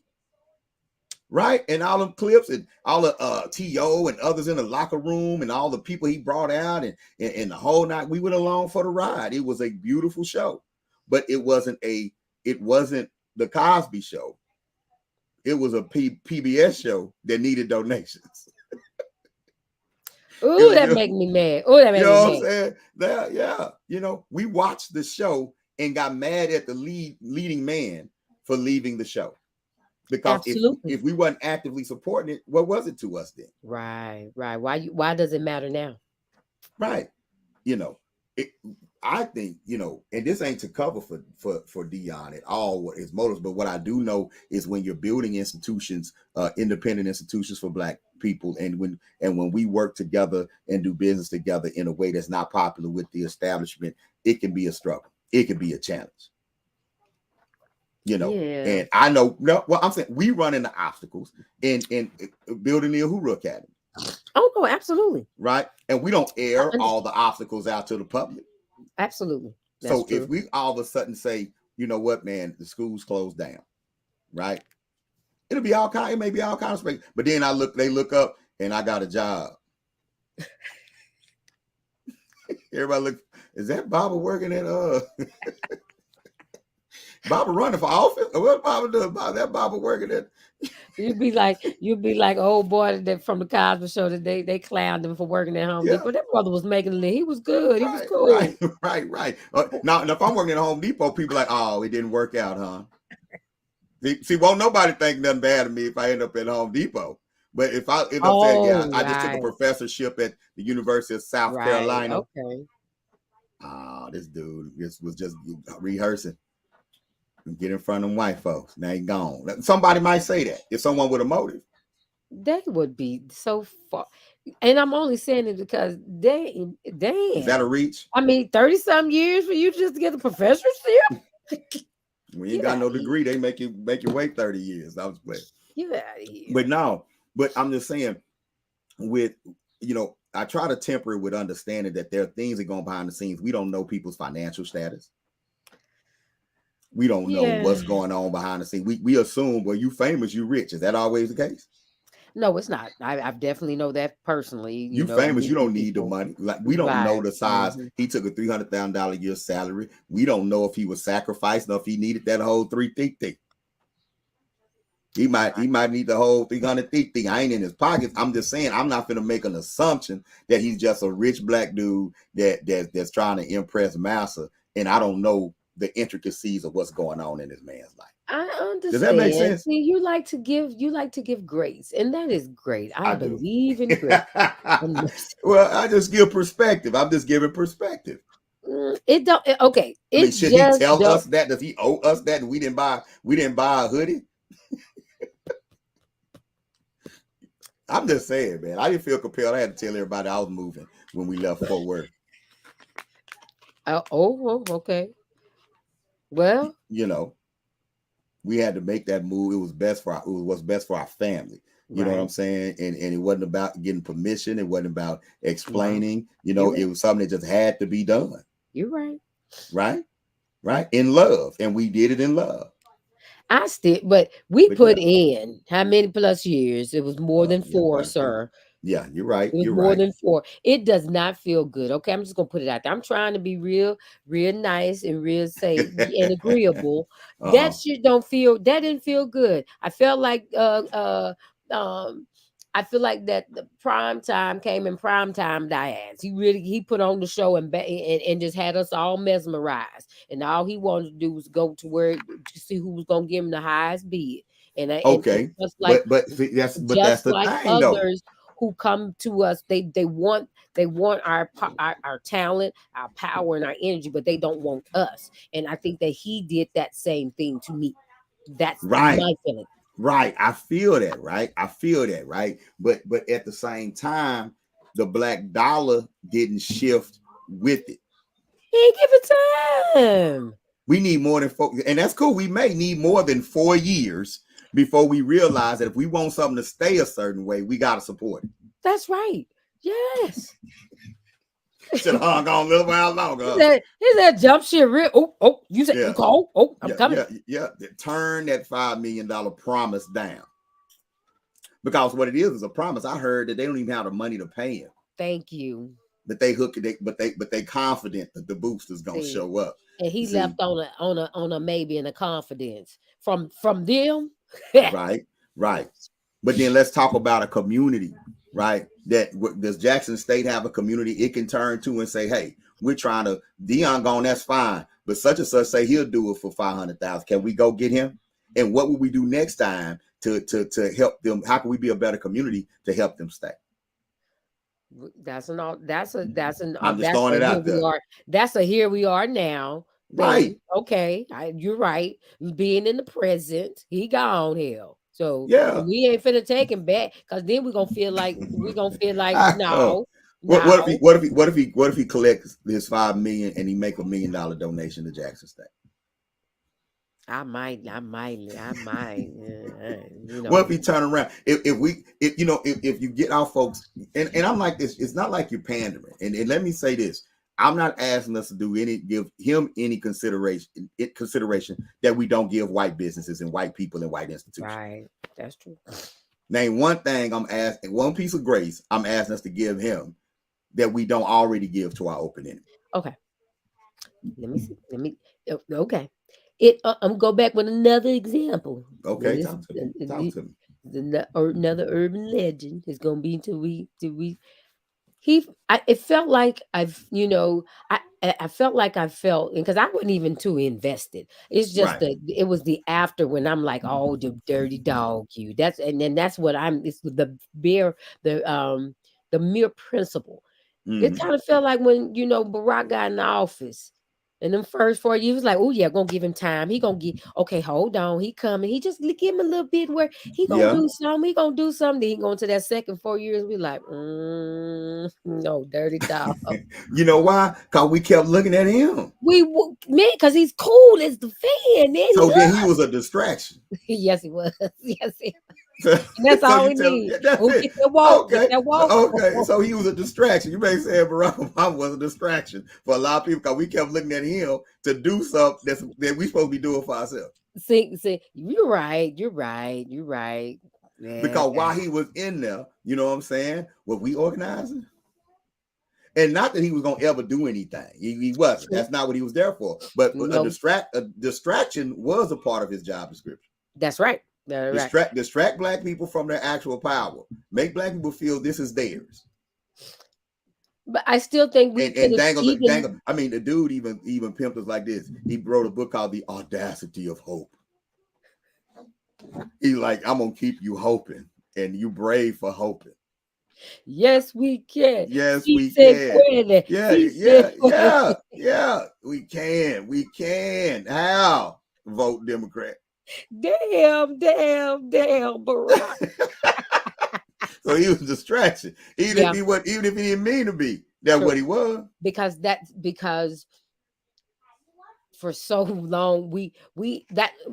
right? And all them clips and all the TO and others in the locker room and all the people he brought out and the whole night we went along for the ride. It was a beautiful show. But it wasn't the Cosby Show. It was a PBS show that needed donations. It
Ooh,
was
that
just,
make me mad. Ooh, that
you
make me
know what I'm
mad.
saying? Yeah. We watched the show and got mad at the leading man for leaving the show. Because
Absolutely.
if we wasn't actively supporting it, what was it to us then?
Right, right. Why does it matter now?
Right. You know, it, I think, and this ain't to cover for Dion at all what his motives, but what I do know is when you're building institutions, independent institutions for Black people, and when we work together and do business together in a way that's not popular with the establishment, it can be a struggle. It can be a challenge.
Yeah.
And I know, well, I'm saying we run into obstacles in building the Uhuru Academy.
Oh no, absolutely.
Right. And we don't
I
air all
understand.
the obstacles out to the public.
Absolutely. That's
So if
true.
we all of a sudden say, you know what, man, the school's closed down, right? It'll be all kind, it may be all kinds of space. But then they look up and I got a job. Everybody look, is that Baba working at Baba running for office? What Baba doing? That Baba working at?
You'd be like old boy that from the Cosby Show that they clowned him for working at Home
Yeah.
Depot. That brother was making a living. He was good. He was
Right, right,
cool.
right. Now, if I'm working at Home Depot, people like, oh, it didn't work out, huh? See, won't nobody think nothing bad of me if I end up at Home Depot. But if I end up saying, yeah,
Oh,
I just took a
right,
professorship at the University of South
right.
Carolina.
Okay.
This dude was just rehearsing and get in front of them white folks. Now he gone. Somebody might say that if someone with a motive.
They would be so far. And I'm only saying it because
Is that a
damn.
reach?
I mean, 30 some years for you just to get a professorship?
When you ain't
Get
got
out
no
of here.
degree, they make you wait 30 years. I was playing.
Get out of here.
But no, but I'm just saying, with I try to temper it with understanding that there are things that go on behind the scenes. We don't know people's financial status. We don't know
Yeah.
what's going on behind the scenes. We assume, well, you famous, you rich. Is that always the case?
No, it's not. I definitely know that personally.
You famous, you
Meeting
don't need the
people.
money. Like, we don't know
Right.
the size.
Mhm.
He took a $300,000 a year salary. We don't know if he was sacrificed or if he needed that whole 350. He might need the whole 350. I ain't in his pockets. I'm just saying, I'm not gonna make an assumption that he's just a rich black dude that's trying to impress massa, and I don't know the intricacies of what's going on in this man's life.
I
Does that make
understand.
sense?
See, you like to give grace, and that is great. I
I do.
believe in grace and mercy.
Well, I just give perspective. I'm just giving perspective.
It don't okay.
I mean,
It
should he
just
tell
don't.
us that? Does he owe us that? We didn't buy a hoodie. I'm just saying, man. I didn't feel compelled. I had to tell everybody I was moving when we left Fort Worth.
Okay. Well,
We had to make that move. It was what's best for our family. You know what I'm
right.
saying? And it wasn't about getting permission. It wasn't about
No,
explaining.
you're
It
right.
was something that just had to be done.
You're right.
Right. In love. And we did it in love.
But we
But
put
yeah.
in how many plus years? It was more than
Yeah,
4,
quite a few.
sir.
Yeah, you're right.
It was
You're
more
right.
than 4. It does not feel good. Okay, I'm just gonna put it out there. I'm trying to be real, real nice and real and agreeable. That
Uh-huh.
shit that didn't feel good. I felt like um I feel like that the prime time came in prime time Diaz. He put on the show and just had us all mesmerized. And all he wanted to do was go to see who was gonna give him the highest bid. And
Okay. But that's
just
the
like
thing though.
others who come to us, they want our talent, our power, and our energy, but they don't want us. And I think that he did that same thing to me. That's
Right.
my feeling.
Right. I feel that, right? Right? But at the same time, the black dollar didn't shift with it.
He ain't give it time.
We need more than 4, and that's cool. We may need more than 4 years before we realize that if we want something to stay a certain way, we gotta support it.
That's right. Yes.
Should have hung on a little while longer.
He said jump shit real. Oh, you said
Yeah.
you call. Oh, I'm coming.
Yeah. Turn that $5 million promise down. Because what it is a promise. I heard that they don't even have the money to pay him.
Thank you.
But they confident that the booster's gonna show up.
And he left on a maybe in a confidence from them.
Right. But then let's talk about a community, right? Does Jackson State have a community it can turn to and say, hey, we're trying to Dion gone, that's fine. But such and such say he'll do it for 500,000. Can we go get him? And what will we do next time to help them? How can we be a better community to help them stay?
I'm
just
that's
throwing
a
it
here
out there.
we are. That's a here we are now
Right.
thing. Okay, you're right. Being in the present, he gone hell. So
Yeah.
we ain't finna take him back because then we're gonna feel like no.
What if he collects his $5 million and he make $1 million donation to Jackson State?
I might.
What if he turn around? If you get our folks, and I'm like this, it's not like you're pandering. And let me say this: I'm not asking us to give him any consideration that we don't give white businesses and white people and white institutions.
Right, that's true.
Name one thing I'm asking, one piece of grace I'm asking us to give him that we don't already give to our open enemy.
Okay. Let me see. Okay. I'm go back with another example.
Okay,
This
talk to me. Talk to me.
or another urban legend is gonna be till we it felt like I felt like I felt, because I wasn't even too invested. It's just
Right.
that it was the after when I'm like, oh, the dirty dog, you. That's and then that's what I'm. It's the mere principle. It
Mm-hmm.
kind of felt like when Barack got in the office. In them first 4 years, he was like, "Oh yeah, gonna give him time. He gonna get okay. Hold on, he coming. He just give him a little bit where he gonna
Yeah.
do something. He gonna do something. Then he going to that second 4 years. We like, no, dirty dog.
You know why? Because we kept looking at him.
Man, because he's cool as the fan. Man, he
So then he was a distraction.
yes, he was. Yes, he.
So,
And that's
so
all
you
we
tell
need.
yeah, that's
Oh,
it.
get that walk. Get
Okay.
that walk.
Okay. So he was a distraction. You may say Barack Obama was a distraction for a lot of people because we kept looking at him to do something that we supposed to be doing for ourselves.
See, you're right. You're right. You're right. Yeah.
Because while he was in there, you know what I'm saying? Were we organizing? And not that he was going to ever do anything. He wasn't. That's not what he was there for. But
No.
a distraction was a part of his job description.
That's right. That's right.
Distract black people from their actual power. Make black people feel this is theirs.
But I still think we
And dangle. I mean, the dude even pimped us like this. He wrote a book called The Audacity of Hope. He's like, I'm gonna keep you hoping, and you brave for hoping.
Yes, we can.
Yes,
He
we
said
can.
Quelle.
Yeah. We can. How? Vote Democrat.
Damn, Barack.
So he was a distraction. Even if he didn't mean to be, that's what he was.
Because for so long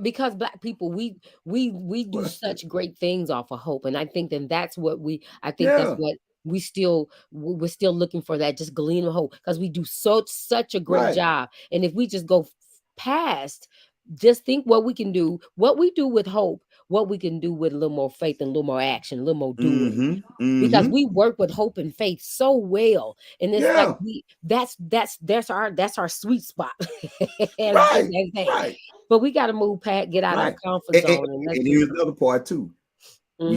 because black people we do such great things off of hope, and I think that's what that's what we're still looking for, that just gleam of hope, because we do such a great job. And if we just go past, just think what we can do, what we do with hope, what we can do with a little more faith and a little more action, a little more doing. Because we work with hope and faith so well, and it's like that's our sweet spot.
Right.
But we got to move past, get out our comfort zone.
And here's another part too. We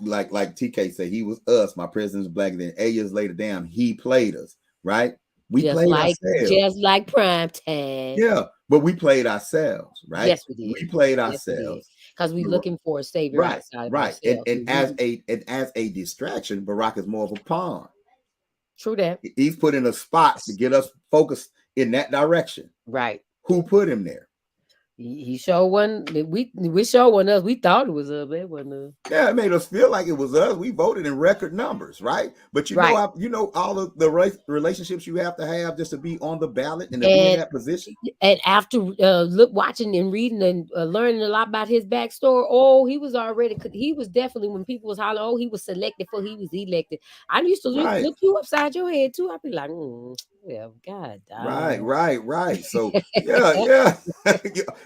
like TK say, he was us. My president's blacker than 8 years later. Damn, he played us, right? We played ourselves,
just like prime time.
Yeah, but we played ourselves, right?
Yes, we did.
We played ourselves
because we're looking for a savior outside of ourselves.
And as a distraction, Barack is more of a pawn.
True that.
He's put in a spot to get us focused in that direction.
Right.
Who put him there?
He showed one. We showed one us. We thought it was us, but it wasn't us.
Yeah, it made us feel like it was us. We voted in record numbers, right? But you know all of the relationships you have to have just to be on the ballot and to be in that position.
And after watching and reading and learning a lot about his backstory, he was definitely, when people was hollering, he was selected for, he was elected. I used to look you upside your head too. I'd be like, yeah, God.
Right. So yeah.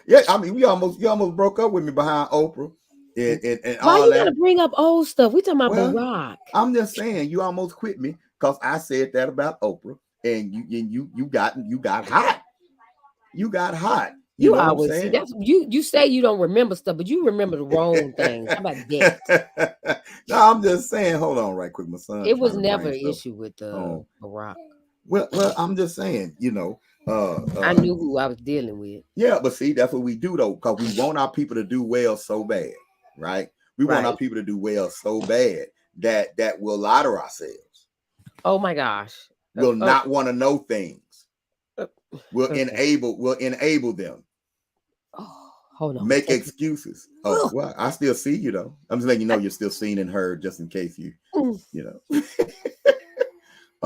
Yeah, I mean, you almost broke up with me behind Oprah and
why
all
you
that.
Gotta bring up old stuff? We talking about Barack.
I'm just saying, you almost quit me because I said that about Oprah, and you got hot. You got hot. You know
always
what I'm
saying? You say you don't remember stuff, but you remember the wrong things. How about that?
No, I'm just saying. Hold on, right quick, my son.
It was never an issue with Barack.
Well, I'm just saying,
I knew who I was dealing with.
Yeah, but see, that's what we do though, because we want our people to do well so bad, right? We want our people to do well so bad that we'll lie to ourselves.
Oh my gosh.
We'll not want to know things. We'll enable them.
Oh, hold on.
Make excuses. Oh, well, I still see you though. I'm just letting you know you're still seen and heard, just in case you know.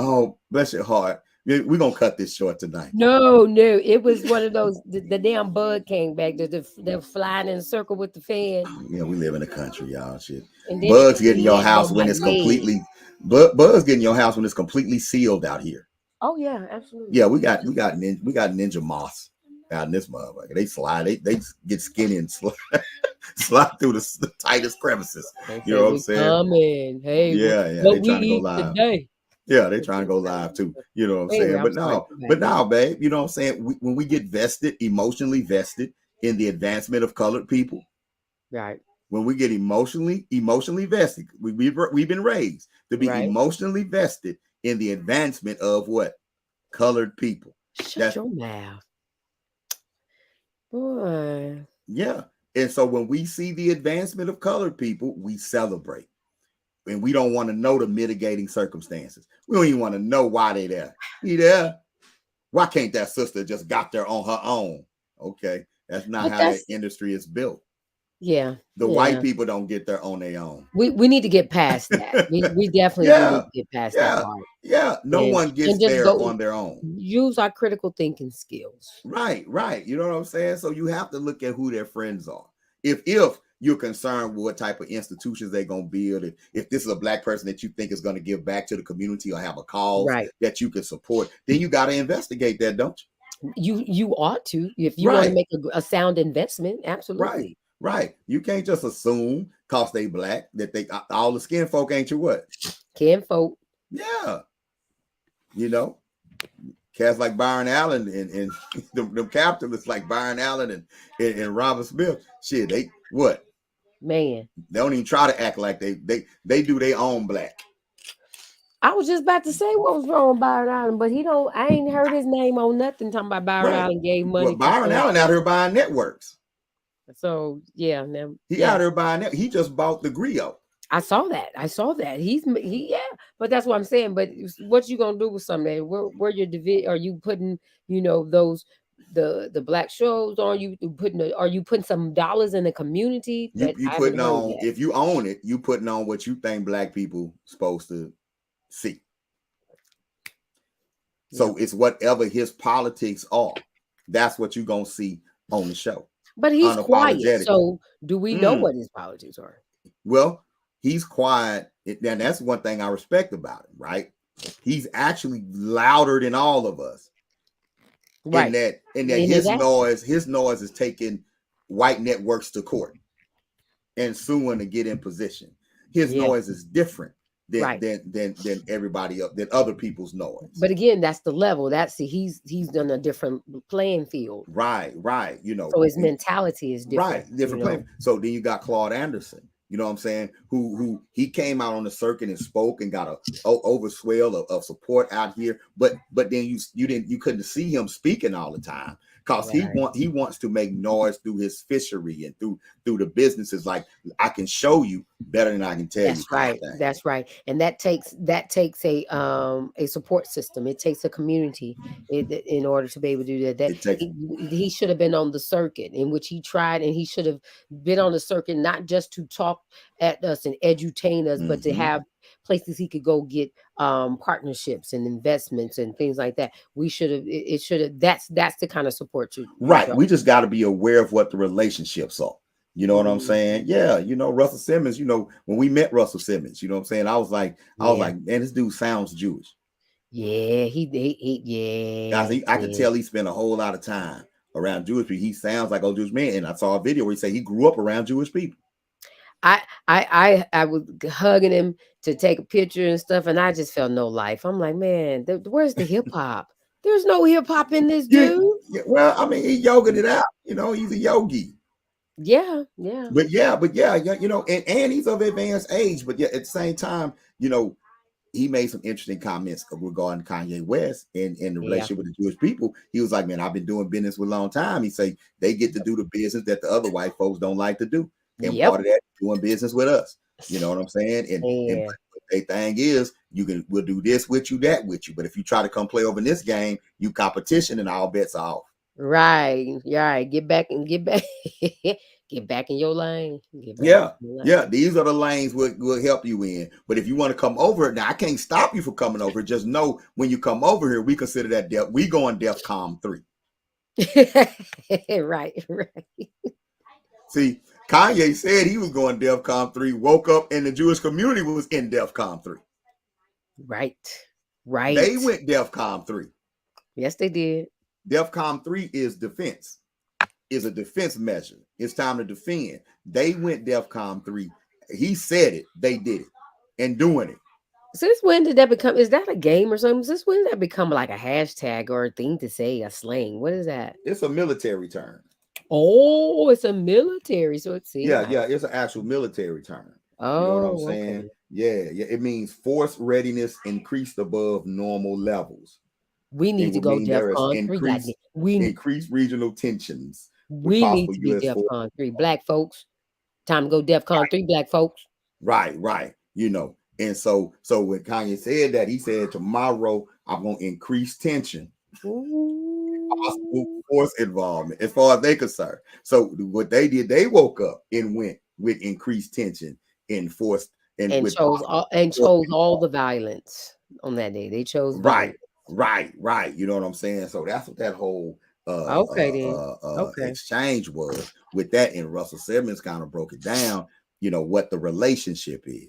Oh, bless your heart. We're gonna cut this short tonight.
No, it was one of those. The damn bug came back. They're flying in a circle with the fan.
Yeah, we live in the country, y'all. Shit. Bugs get in your house when it's completely. Bugs get in your house when it's completely sealed out here.
Oh yeah, absolutely.
Yeah, we got ninja moths out in this motherfucker. They slide. They get skinny and slide through the tightest crevices. You know what I'm saying?
Coming. Hey,
yeah.
What
they
we eat today?
Yeah, they trying to go live too. You know what I'm
Anyway,
saying?
I'm sorry.
But now, babe, you know what I'm saying? When we get vested, emotionally vested in the advancement of colored people,
Right.
when we get emotionally vested, we've been raised to be
Right.
emotionally vested in the advancement of what? Colored people.
Shut
That's
your mouth. Boy.
yeah. And so when we see the advancement of colored people, we celebrate. And we don't want to know the mitigating circumstances. We don't even want to know why they there. He there. Why can't that sister just got there on her own? Okay, that's not
But
how that
that's
industry is built.
yeah,
The white
yeah.
people don't get there on their own.
We need to get past that. We definitely do need
Yeah,
to get past that
yeah,
part
yeah. No one
and
gets
just
there
go
on their own.
use our critical thinking skills.
Right, right. You know what I'm saying? So you have to look at who their friends are. If you're concerned with what type of institutions they're gonna build, if this is a black person that you think is gonna give back to the community or have a cause
Right.
that you can support, then you got to investigate that, don't
You ought to if
you?
you want to
Right,
make a sound investment.
right,
Absolutely.
right. You can't just assume cause they black that they all the skin folk ain't your what?
Can vote.
Yeah, you know. Cats like Byron Allen and the capitalists like Byron Allen and Robert Smith, shit, they what?
Man.
They don't even try to act like they do their own black.
I was just about to say what was wrong with Byron Allen, but he don't. I ain't heard his name on nothing talking about Byron
Right.
Allen gave
Well,
money to
Byron
so.
Allen out here buying networks.
So yeah, now
He
yeah,
out here buying that. He just bought the Griot.
I saw that. I saw that. Yeah, but that's what I'm saying. But what you gonna do with something? Where your division? Are you putting those the black shows on you putting? Are you putting some dollars in the community that
You
I haven't
putting
heard
on,
yet?
if you own it, you putting on what you think black people supposed to see.
Yeah,
So it's whatever his politics are. That's what you're gonna see on the show.
but he's quiet.
Unapologetically.
So do we know what his politics are?
Well, he's quiet. And that's one thing I respect about him, right? He's actually louder than all of us.
Right.
In that his noise is taking white networks to court and suing to get in position. His
Yeah.
noise is different
Right.
than everybody else, than other people's noise.
But again, that's the level. He's done a different playing field.
Right.
So his mentality is different.
Right, different playing. So then you got Claude Anderson. You know what I'm saying? Who he came out on the circuit and spoke and got a overswell of support out here. But then you couldn't see him speaking all the time because he wants to make noise through his fishery and through the businesses. Like, I can show you better than I can tell you.
That's right. That's right. And that takes a support system. It takes a community in order to be able to do that. He should have been on the circuit in which he tried, and he should have been on the circuit not just to talk at us and edutain us, but to have places he could go get partnerships and investments and things like that. We should have. It should have. That's the kind of support you.
Right. We just got to be aware of what the relationships are. You know what I'm saying? Yeah. Russell Simmons, when we met Russell Simmons, you know what I'm saying? I was like, man, this dude sounds Jewish.
Yeah,
I could tell he spent a whole lot of time around Jewish people. He sounds like a Jewish man. And I saw a video where he said he grew up around Jewish people.
I was hugging him to take a picture and stuff, and I just felt no life. I'm like, man, where's the hip hop? There's no hip hop in this dude.
Yeah, well, I mean, he yogaed it out. He's a yogi.
Yeah.
But yeah, and he's of advanced age. But yeah, at the same time, he made some interesting comments regarding Kanye West and the relationship with the Jewish people. He was like, man, I've been doing business with a long time. He say they get to do the business that the other white folks don't like to do. And part of that is doing business with us. You know what I'm saying? And the thing is, we'll do this with you, that with you. But if you try to come play over in this game, you competition and all bets are off.
Right. Get back get back in your lane.
Yeah. These are the lanes we'll help you in. But if you want to come over, now I can't stop you from coming over. Just know when you come over here, we consider that we going DEFCON 3.
Right.
See, Kanye said he was going DEFCON 3, woke up and the Jewish community was in DEFCON 3.
Right.
They went DEFCON 3.
Yes, they did.
DEFCON 3 is defense. Is a defense measure. It's time to defend. They went DEFCON 3. He said it. They did it. And doing it.
Since when did that become? Is that a game or something? Since when did that become like a hashtag or a thing to say, a slang? What is that?
It's a military term.
Oh, it's a military. So it's see.
Yeah, yeah, it's an actual military term. You know what I'm
Oh,
saying?
okay.
Yeah, yeah. It means force readiness increased above normal levels.
We
It
need to
would
go
mean there is
DEFCON 3. Goddamn.
increased regional tensions with
We need
possible
to be
U.S. force.
DEFCON 3. Black folks. Time to go DEFCON 3, black folks.
Right, right. And so when Kanye said that, he said tomorrow I'm gonna increase tension, possible
Ooh.
force involvement as far as they concerned. So what they did, they woke up and went with increased tension and forced and
And
with
chose
possible
all and
force
chose all
involvement.
the violence on that day. They chose
Right,
violence.
right. You know what I'm saying? So that's what that whole
Okay then. Okay.
exchange was with that. And Russell Simmons kind of broke it down, what the relationship is,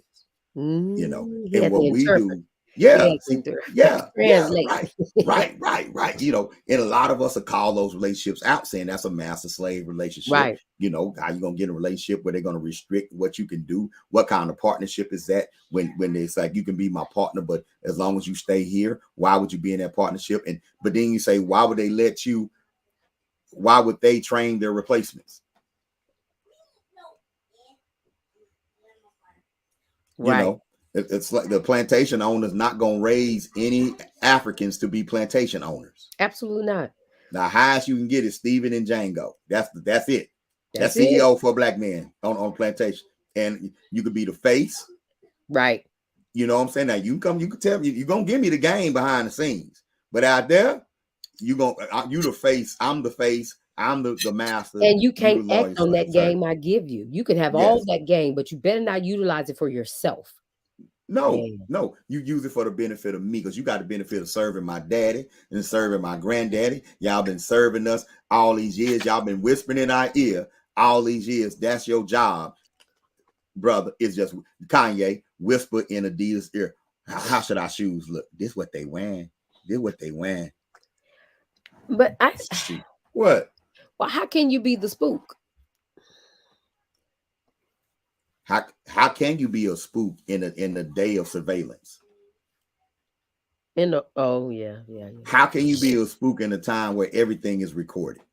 He
and
had to
what we
interpret.
do.
He
Yeah,
had to
see, yeah,
translate.
right, right. And a lot of us will call those relationships out, saying that's a master slave relationship.
Right.
How you gonna get in a relationship where they're gonna restrict what you can do? What kind of partnership is that? When it's like you can be my partner, but as long as you stay here, why would you be in that partnership? But then you say, why would they let you? Why would they train their replacements? You
Right.
know, it's like the plantation owners not gonna raise any Africans to be plantation owners.
Absolutely not.
The highest you can get is Stephen and Django. That's it.
That's
That's
it.
CEO for a black man on plantation. And you could be the face.
Right.
You know what I'm saying? Now you can tell me you're gonna give me the game behind the scenes. But out there, you the face, I'm the face, I'm the master,
And you
you the
can't act
loyal
on that
servant.
game I give you. You can have all
Yes.
that game, but you better not utilize it for yourself.
No,
Yeah.
no, you use it for the benefit of me because you got the benefit of serving my daddy and serving my granddaddy. Y'all been serving us all these years. Y'all been whispering in our ear all these years. That's your job, brother. It's just Kanye whisper in Adidas ear. How should our shoes look? This what they wearing. This what they wearing.
But
Shoot. What?
well, how can you be the spook?
How can you be a spook in the day of surveillance?
Oh yeah.
How can you be a spook in a time where everything is recorded?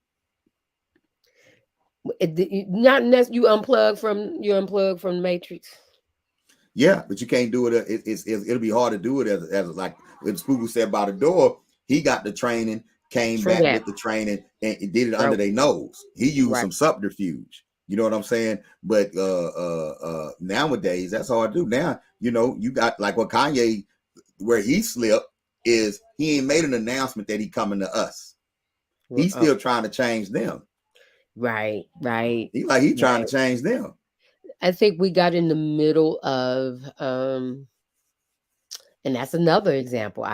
Not unless you unplug from the Matrix.
Yeah, but you can't do it. It'll be hard to do it as like the spook who said by the door. He got the training, came
True
back
that.
with the training, and did it under
Bro.
their nose. He used
Right.
some subterfuge. You know what I'm saying? But nowadays that's hard to do. Now you got like what Kanye, where he slipped is he ain't made an announcement that he coming to us. He's still trying to change them.
Right.
He trying to change them.
I think we got in the middle of and that's another example.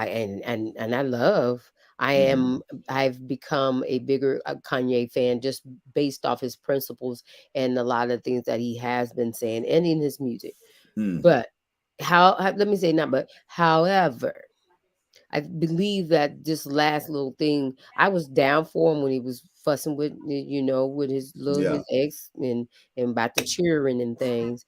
I've become a bigger Kanye fan just based off his principles and a lot of things that he has been saying and in his music. But let me say not but however, I believe that this last little thing, I was down for him when he was fussing with with his ex and about the cheering and things.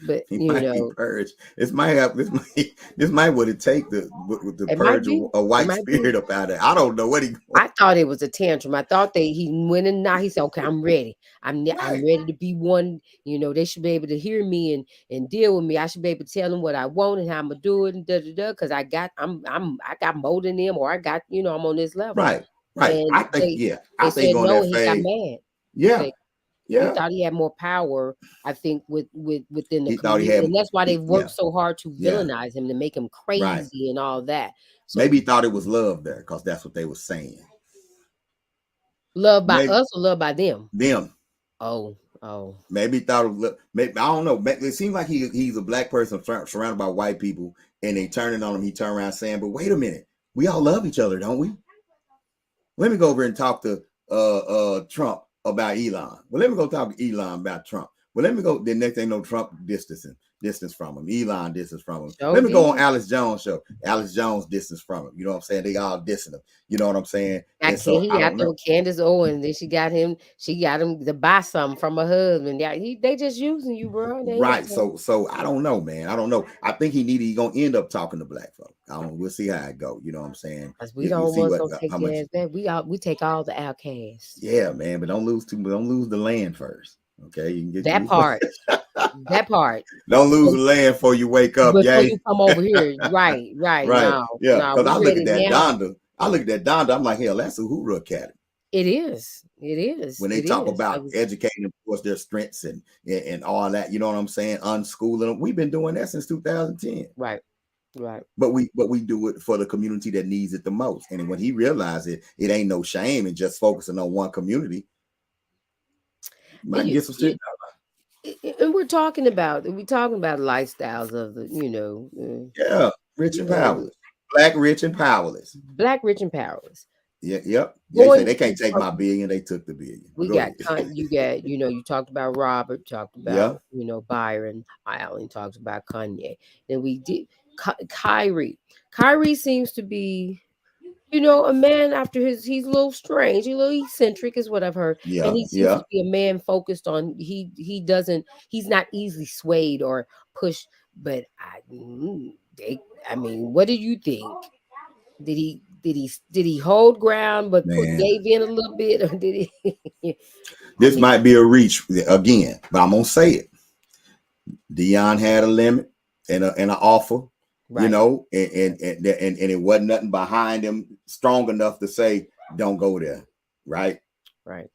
But
He might be purged. This might what it take to
it might
purge
be.
a
It
white
might be.
spirit up out of there. I don't know what he.
I thought it was a tantrum. I thought he went in now. He said, "Okay, I'm ready. I'm
Right.
ready to be one. They should be able to hear me and deal with me. I should be able to tell them what I want and how I'm gonna do it and because I got more than them or I got I'm on this level."
Right. I
And
think
they
I think
said
on
no,
that
and he got
phase.
mad.
Yeah.
He thought he had more power, I think, within the
He thought he
community,
had.
and that's why they've worked so hard to
Yeah.
villainize him to make him
Right.
crazy and all that. So
Maybe he thought it was love there because that's what they were saying.
love by us or love by them?
Them.
Oh.
Maybe he thought it was. Maybe I don't know. It seems like he's a black person surrounded by white people, and they turning on him. He turned around saying, "But wait a minute, we all love each other, don't we? Let me go over and talk to Trump about Elon. Well, let me go talk to Elon about Trump. Well, let me go. The next thing you know, Trump distance from him. Elon distance from him. Let me go on Alex Jones show. Alex Jones distance from him. You know what I'm saying? They all dissing him. You know what I'm saying?
I
And
can't.
so
He
I
out
don't
there
know.
with Candace Owens. Then she got him. She got him to buy something from her husband. Yeah, they just using you, bro. They ain't
Right.
gonna.
So I don't know, man. I don't know. I think he gonna end up talking to black folk. I don't. We'll see how it go. You know what I'm saying?
Cause we
You
don't
see
want
what
gonna take
how much.
their ass back. We take all the outcasts.
Yeah, man. But don't lose too. Don't lose the land first. Okay. You can get
That
you.
part. That part.
Don't lose
So
the land before you wake up.
before
Yay.
you come over here, right, right.
Right.
No,
Yeah.
no,
Because
we
I look at
ready
that
now.
Donda. I look at that Donda. I'm like, hell, that's a Hoorah Academy.
It is. It is.
When they
It
talk
is.
about educating them towards their strengths and all that, you know what I'm saying? Unschooling them. We've been doing that since 2010.
Right. Right.
But we do it for the community that needs it the most. And when he realized it ain't no shame in just focusing on one community, you might get some shit
And we're talking about lifestyles of the
done. Yeah, rich
you
and
know
powerless. Black, rich and powerless.
black rich and powerless
Yeah, yep. They say
going
they can't
to
take my billion, they took the billion.
we
Go
got
ahead.
you got you talked about Robert, talked
Yeah,
about Byron Allen, talked about Kanye. Then we did Kyrie seems to be a man after he's a little strange, a little eccentric is what I've heard. And
yeah,
he seems
yeah.
to be a man focused on he's not easily swayed or pushed. But I mean, what do you think? Did he hold ground but
Man.
gave in a little bit, or did he I
This
mean,
might be a reach again, but I'm gonna say it. Dion had a limit and an offer,
right,
and it wasn't nothing behind him strong enough to say, don't go there. Right.
right,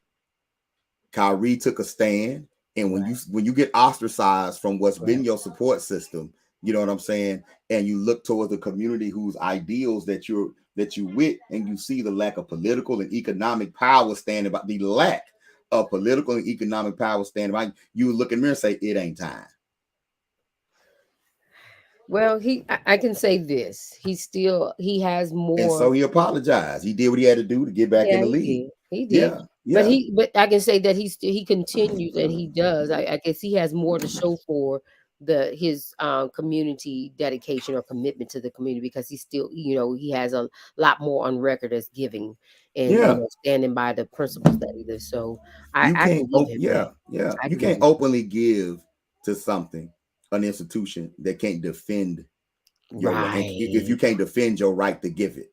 Kyrie took a stand. And when you
right,
when you get ostracized from what's been
right.
your support system, you know what I'm saying, and you look towards the community whose ideals that you with, and you see the lack of political and economic power standing by the lack of political and economic power standing by, you look in the mirror and say, it ain't time.
Well, I can say this. He has
And
more.
so he apologized. He did what he had to do to get back in
Yeah,
the
he
league.
did. He did.
Yeah,
But
yeah,
I can say that he continues and he does. I guess he has more to show for his community dedication or commitment to the community, because he still, he has a lot more on record as giving and
yeah.
standing by the principles that he lives. So
You
I
can't
can give him that.
yeah, yeah.
I
You
can give
can't
him
openly give to something, an institution that can't defend your right. If
right.
you can't defend your right to give it,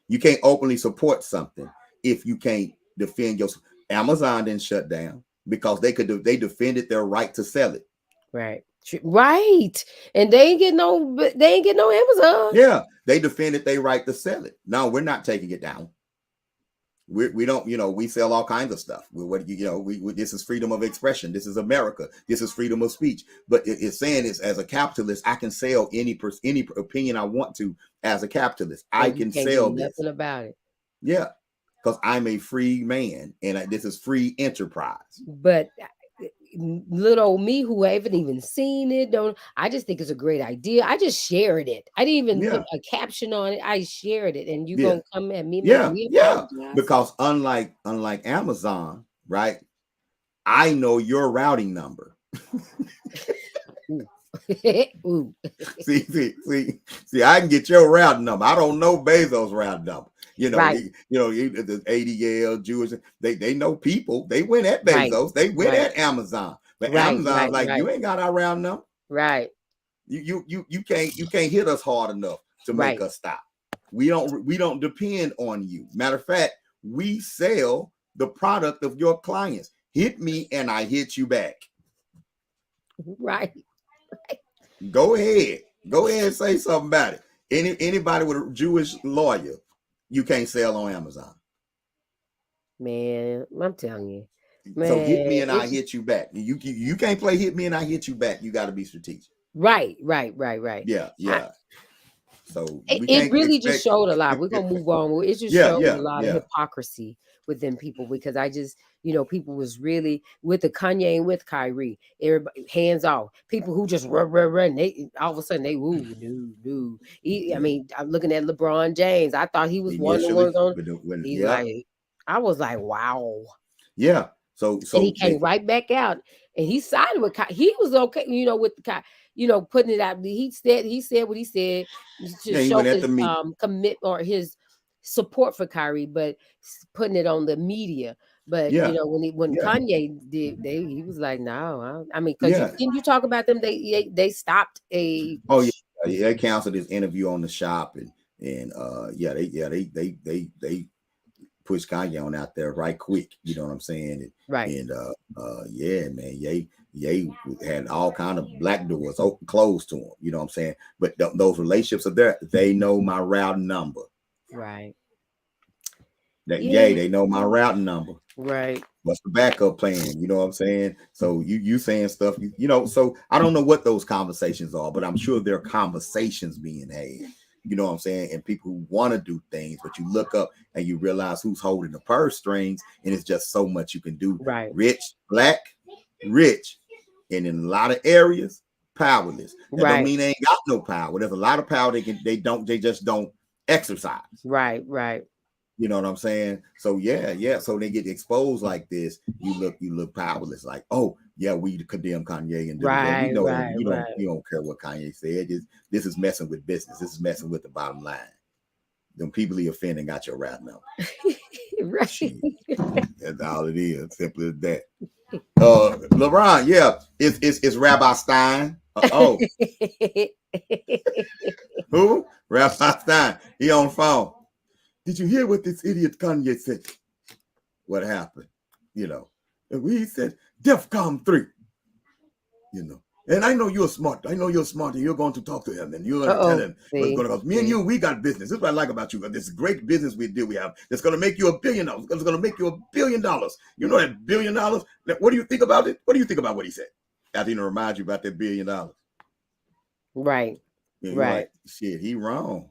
you can't openly support something if you can't defend your. Amazon didn't shut down because they defended their right to sell it.
Right. Right. And they ain't getting no Amazon.
Yeah, they defended their right to sell it. No, we're not taking it down. We don't, we sell all kinds of stuff. We this is freedom of expression. This is America. This is freedom of speech. But it's saying is, as a capitalist, I can sell any opinion I want to. As a capitalist, I
And you
can
can't do
sell this.
nothing about it.
Yeah, because I'm a free man, and this is free enterprise.
But little old me, who haven't even seen it, don't I just think it's a great idea. I just shared it. I didn't even put
Yeah,
a caption on it. I shared it, and you
yeah,
gonna come at me, make
yeah,
me
yeah.
apologize?
Because unlike Amazon, right? I know your routing number.
Ooh. Ooh.
See, I can get your routing number. I don't know Bezos' routing number.
Right,
The ADL Jewish, they know people. They went at
right,
Bezos. They went
right,
at Amazon. But
right,
Amazon's
right,
like,
right,
you ain't got our routing number.
right,
You can't hit us hard enough to make
right,
us stop. We don't depend on you. Matter of fact, we sell the product of your clients. Hit me and I hit you back.
right.
Go ahead and say something about it. Anybody with a Jewish lawyer, you can't sell on Amazon.
Man, I'm telling you,
So hit me
man,
and I
it's just
hit you back. You can't play hit me and I hit you back. You got to be strategic.
right, right, right, right.
Yeah,
I,
yeah. So
it,
we
it
can't
really just
expect.
showed a lot. We're gonna move on. It just
Yeah,
showed a
yeah,
lot of
yeah.
hypocrisy within people, because I just, people was really with the Kanye and with Kyrie. Everybody hands off. People who just run. They all of a sudden they ooh no. I
Yeah.
mean, I'm looking at LeBron James. I thought he was one of the
Initially,
ones on.
but
He's
yeah,
like, I was like, wow.
yeah. So
And he
so
came
they
right back out, and he sided with he was okay, with the putting it out. He said what he said to
yeah he
show
went at the
his
meet.
commit or his support for Kyrie, but putting it on the media. But
Yeah,
when
yeah,
Kanye did, he was like, no, I mean, because
yeah.
you talk about them, they stopped a
Oh yeah, yeah. They canceled his interview on the shop, and they pushed Kanye on out there right quick. You know what I'm saying?
right,
Yeah, man, Ye had all kind of black doors open, closed to him. You know what I'm saying? But those relationships are there. They know my routing number.
right,
That
yeah,
They know my routing number.
right,
What's the backup plan? You know what I'm saying? So you saying stuff, so I don't know what those conversations are, but I'm sure there are conversations being had. You know what I'm saying? And people who want to do things, but you look up and you realize who's holding the purse strings, and it's just so much you can do.
right,
Rich, black, rich, and in a lot of areas, powerless. That don't
right,
mean they ain't got no power. There's a lot of power they just don't exercise.
right, right,
You know what I'm saying? So yeah. So they get exposed like this. You look powerless. Like, oh yeah, we condemn Kanye and we
right,
know that
right, right,
you don't care what Kanye said. This is messing with business. This is messing with the bottom line. Them people he offending got your rap number.
right.
Shit, that's all it is. Simple as that. LeBron, yeah, it's Rabbi Stein. Who? Rabbi Stein. He on the phone. Did you hear what this idiot Kanye said? What happened? We said DEFCON 3. And I know you're smart. I know you're smart, and you're going to talk to him, and you're going to tell him what's going to go. Me and you, we got business. This is what I like about you. This great business we have that's going to make you $1 billion. It's going to make you $1 billion. You know that $1 billion? What do you think about it? What do you think about what he said? After he remind you about that $1 billion.
Right.
And you're
Right.
like, shit, he wrong.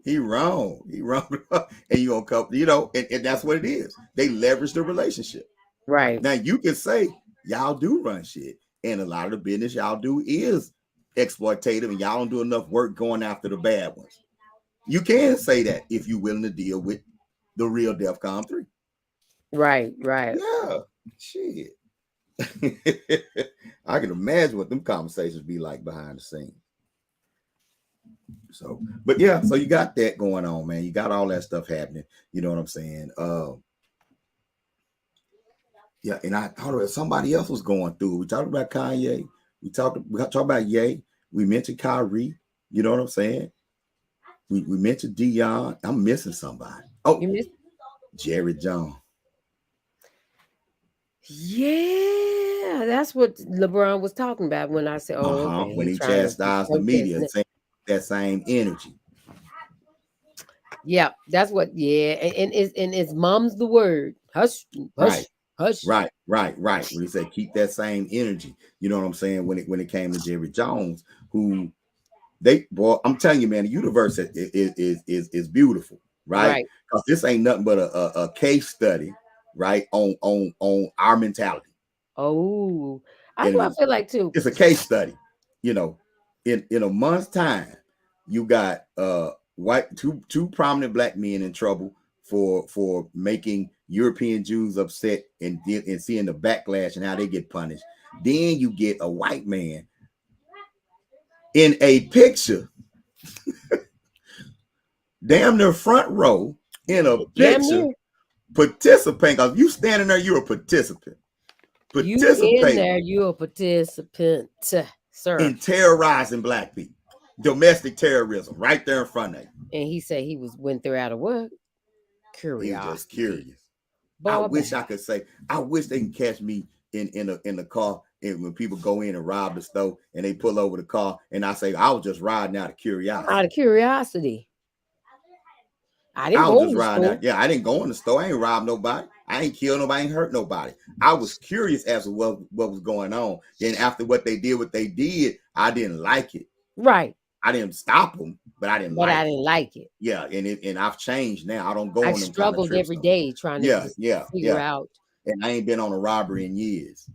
He wrong. And you gonna come, and that's what it is. They leverage the relationship.
Right.
Now you can say y'all do run shit, and a lot of the business y'all do is exploitative, and y'all don't do enough work going after the bad ones. You can say that if you're willing to deal with the real DEFCON 3.
Right. Right.
Yeah, shit. I can imagine what them conversations be like behind the scenes. So, but yeah, so you got that going on, man. You got all that stuff happening. You know what I'm saying? Yeah, and I thought somebody else was going through. We talked about Kanye. We talked about Ye. We mentioned Kyrie. You know what I'm saying? We mentioned Dion. I'm missing somebody. Oh, Jerry Jones.
Yeah, that's what LeBron was talking about when I said, "Oh, okay."
When he
trying to
chastised the media, saying that same energy.
Yeah, that's what. Yeah, and it's mom's the word. Hush, hush, hush.
Right. When he said keep that same energy, you know what I'm saying? When it came to Jerry Jones, who I'm telling you, man, the universe is beautiful, right? Because this ain't nothing but a case study, right, on our mentality.
Oh, I feel like too.
It's a case study, in a month's time, you got two prominent black men in trouble for making European Jews upset and seeing the backlash and how they get punished. Then you get a white man in a picture, damn near front row in a picture, participating. Because you standing there, you're a participant.
You in there, you're a participant, sir.
In terrorizing black people. Domestic terrorism right there in front of you.
And he said he went there out of what? Curiosity.
He was just curious. I wish I could say, I wish they can catch me in the car, and when people go in and rob the store and they pull over the car, and I say, I was just riding out of curiosity.
Out of curiosity.
I was just riding out. Yeah, I didn't go in the store. I ain't robbed nobody. I ain't killed nobody. I ain't hurt nobody. I was curious as to what was going on. Then after what they did, I didn't like it.
Right.
I didn't stop them, but I didn't
like it.
Yeah, and I've changed now. I don't go on them
struggled
kind of trips
every day trying to figure out.
And I ain't been on a robbery in years.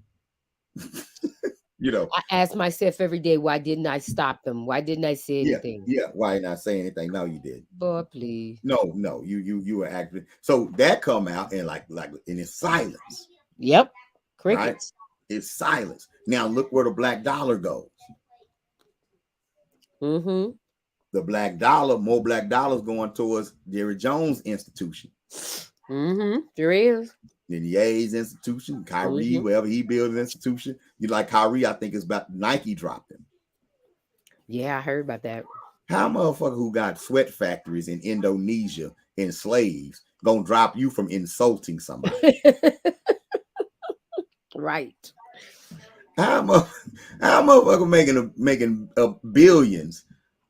I ask myself every day, why didn't I stop them? Why didn't I say anything?
Yeah, why didn't I say anything? No, you didn't.
Boy, please.
No, you were acting. So that come out and like and it's silence.
Yep. Crickets.
Right? It's silence. Now look where the black dollar goes.
Mm-hmm.
the black dollar, more black dollars going towards Jerry Jones Institution.
There is.
Then the A's institution, Kyrie, wherever he builds an institution. You like Kyrie, I think it's about Nike dropped him.
Yeah, I heard about that.
How motherfucker who got sweat factories in Indonesia and slaves gonna drop you from insulting somebody?
Right.
How motherfucker making billions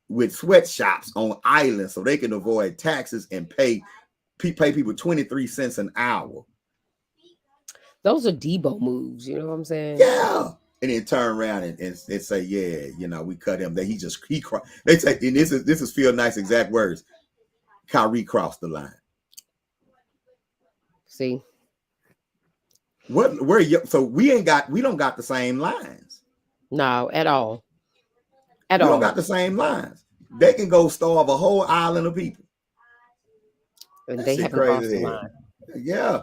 with sweatshops on islands so they can avoid taxes and pay people 23 cents an hour?
Those are Debo moves, you know what I'm saying?
Yeah. And then turn around and say, yeah, you know, we cut him. That he cried. They say, and this is Phil Knight's exact words. Kyrie crossed the line.
See,
so we don't got the same lines.
No, at all.
We don't got the same lines. They can go starve a whole island of people.
And they haven't crossed the line.
Yeah.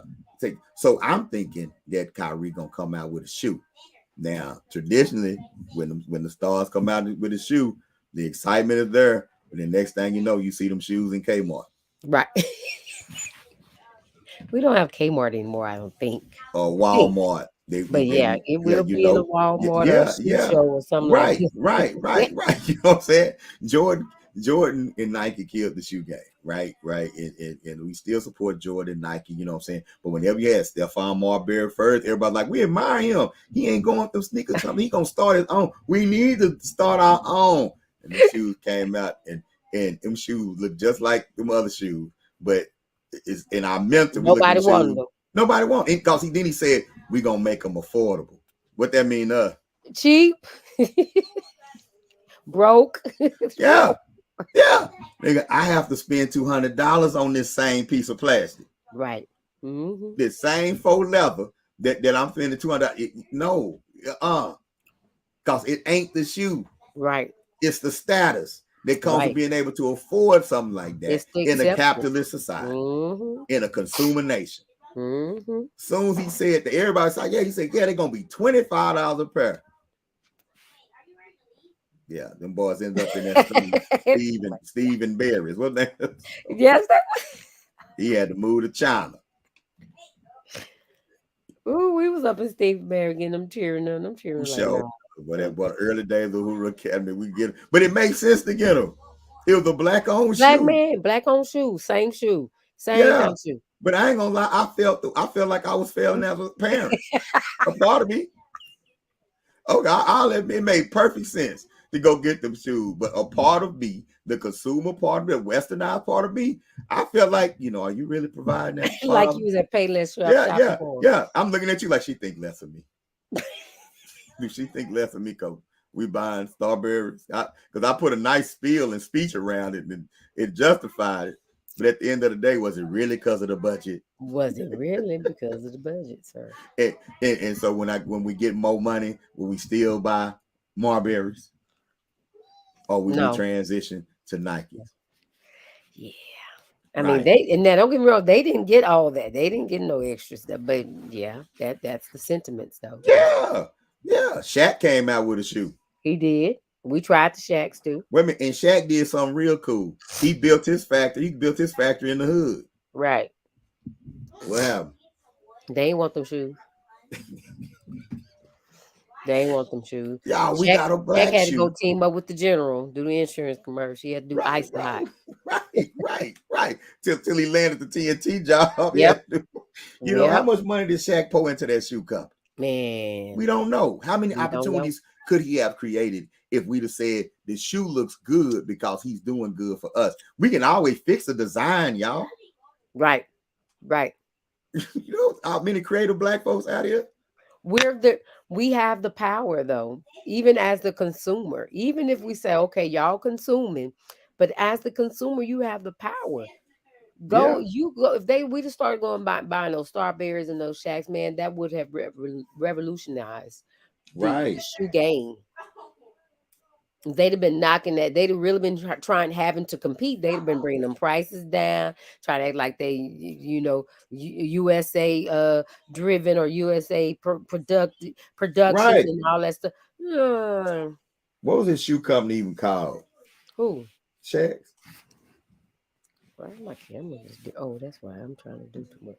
So I'm thinking that Kyrie gonna come out with a shoe. Now, traditionally, when the stars come out with a shoe, the excitement is there. And the next thing you know, you see them shoes in Kmart.
Right. We don't have Kmart anymore, I don't think.
Or Walmart.
It will be in a Walmart or a shoe show or something like that.
Right. You know what I'm saying? Jordan and Nike killed the shoe game, right? And we still support Jordan, Nike, you know what I'm saying? But whenever you had Stephon Marbury first, everybody's like, we admire him. He ain't going through sneakers. He gonna start his own. We need to start our own. And the shoes came out, and them shoes look just like them other shoes, but it's in our mental.
Nobody wanted them.
Nobody wanted it because then he said we gonna make them affordable. What that mean?
Cheap, broke.
Yeah. Nigga, I have to spend $200 on this same piece of plastic.
Right.
This same faux leather that I'm spending $200. No, because it ain't the shoe.
Right.
It's the status that comes with being able to afford something like that in a capitalist society, in a consumer nation. Soon as he said that, everybody said, they're gonna be $25 a pair. Yeah, them boys end up in that Stephen Barry's. What that?
Yes.
He had to move to China.
Ooh, we was up in Steve Barry getting them cheering on them cheering.
Sure. What early days of the Hoover Academy, we get it. But it makes sense to get them. It was a black-owned shoe. Black-owned
shoe, same kind of shoe.
But I ain't gonna lie, I felt like I was failing as a parent. A part of me. Okay, I'll admit it made perfect sense to go get them shoes. But a part of me, the consumer part of me, the westernized part of me, I felt like, are you really providing that?
Like you was at Payless shop.
Yeah. I'm looking at you like she think less of me. Do she think less of me because we buying strawberries? Because I put a nice spiel and speech around it and it justified it. But at the end of the day, was it really because of the budget?
Was it really because of the budget, sir?
And so when we get more money, will we still buy Marbury's? Or will we transition to Nike?
Yeah. I mean, don't get me wrong, they didn't get all that. They didn't get no extra stuff. But yeah, that's the sentiments though.
Yeah. Shaq came out with a shoe.
He did. We tried the Shaqs too.
Wait a minute, and Shaq did something real cool. He built his factory. He built his factory in the hood.
Right.
What happened?
They ain't want them shoes. They ain't want them shoes.
Y'all, we got a black
Shaq had
shoe.
to go team up with the general, do the insurance commercial. He had to do ice hot.
Right. Till he landed the TNT job.
Yep.
You know, how much money did Shaq pour into that shoe company?
Man.
We don't know. How many opportunities could he have created if we'd have said the shoe looks good because he's doing good for us? We can always fix the design, y'all.
Right.
You know how many creative black folks out here?
We have the power though, even as the consumer. Even if we say, okay, y'all consuming, but as the consumer, you have the power. If we just started going buying those Starberries and those Shacks, man, that would have revolutionized the shoe game. They'd have been knocking that. They'd have really been having to compete. They'd have been bringing them prices down, trying to act like they, USA driven or USA production and all that stuff.
What was his shoe company even called?
Who?
Shacks.
Why my camera is oh, that's why I'm trying to do too much.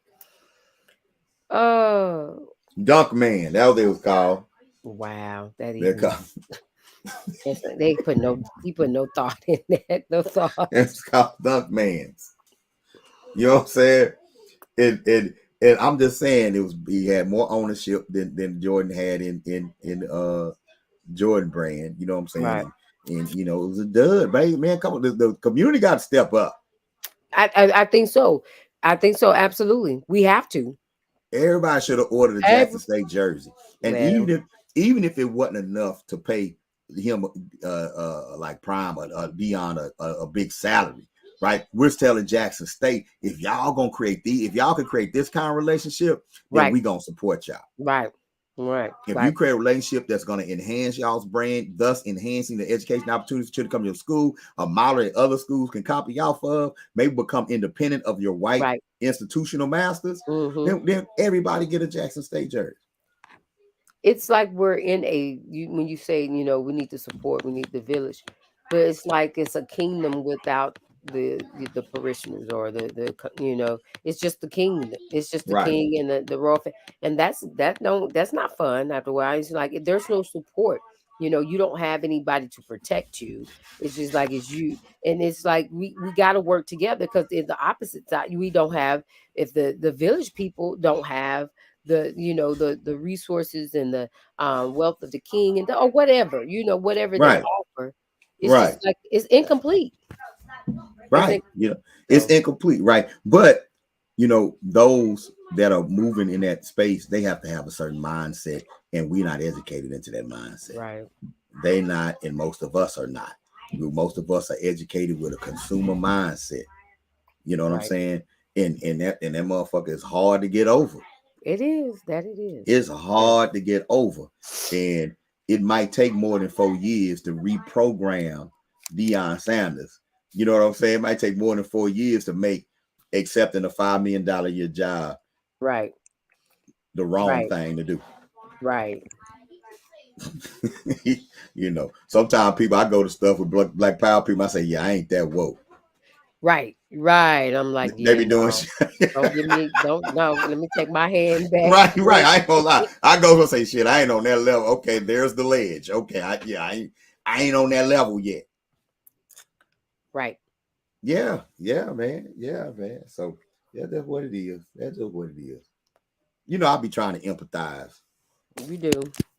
Oh,
Dunk Man. That was what it was called.
wow, that
They're
even
called.
they put no he put no thought in that, no thought.
It's called Dunk Man's. You know what I'm saying? And I'm just saying he had more ownership than Jordan had in Jordan brand. You know what I'm saying?
Right.
And you know, it was a dud, baby. Man, come on, the community got to step up.
I think so. I think so. Absolutely, we have to.
Everybody should have ordered a Jackson
Every,
State jersey, and
well,
even if it wasn't enough to pay him like Prime or Dion a big salary, right? We're telling Jackson State, if y'all can create this kind of relationship, then
right,
we gonna support y'all.
right, right,
If you
right,
create a relationship that's going to enhance y'all's brand, thus enhancing the education opportunities to come to your school, a model that other schools can copy y'all of, maybe become independent of your white
right.
institutional masters,
Mm-hmm.
then everybody get a Jackson State jersey.
It's like we're in when you say, we need to support, we need the village, but it's like it's a kingdom without the parishioners or it's just the king, it's just the
Right,
king and the royal and that's not fun. After a while, it's like if there's no support, you don't have anybody to protect you. It's just like it's you, and it's like we got to work together, because in the opposite side we don't have, if the village people don't have the resources and the wealth of the king or whatever, whatever they
right,
offer, it's
right,
just like it's incomplete. It's
right. You know,
incomplete.
it's
So
incomplete, right? But those that are moving in that space, they have to have a certain mindset, and we're not educated into that mindset.
right,
They not, and most of us are not. Most of us are educated with a consumer mindset. You know what I'm
right.
saying? And that motherfucker is hard to get over.
It is that it is.
It's
Yeah.
hard to get over. And it might take more than 4 years to reprogram Deion Sanders. You know what I'm saying? It might take more than 4 years to make accepting a $5 million a year job
Right,
the wrong
right,
thing to do.
right,
Sometimes people, I go to stuff with black power people, I say, yeah, I ain't that woke.
right. I'm like,
They
yeah,
be doing
no,
shit.
don't give me, don't, no. Let me take my hand back.
Right. I ain't gonna lie. I go and say, shit, I ain't on that level. Okay, there's the ledge. Okay, I ain't on that level yet.
Right.
Yeah, man. So yeah, that's what it is. That's just what it is. I'll be trying to empathize.
You do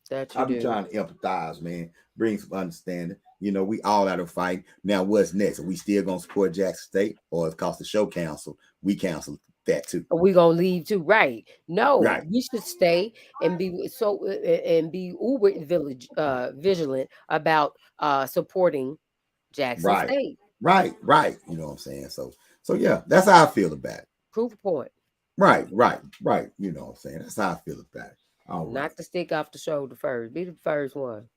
that. You
I'll be
do.
trying to empathize, man. Bring some understanding. We all out of fight. Now, what's next? Are we still gonna support Jackson State, or it's cost the show council? We cancel that too.
We gonna leave too, right? No,
Right,
we should stay and be uber vigilant about supporting Jackson
right,
State.
right. You know what I'm saying? So yeah, that's how I feel about it.
Proof point.
Right. You know what I'm saying? That's how I feel about it. All right.
Not to stick off the shoulder first. Be the first one.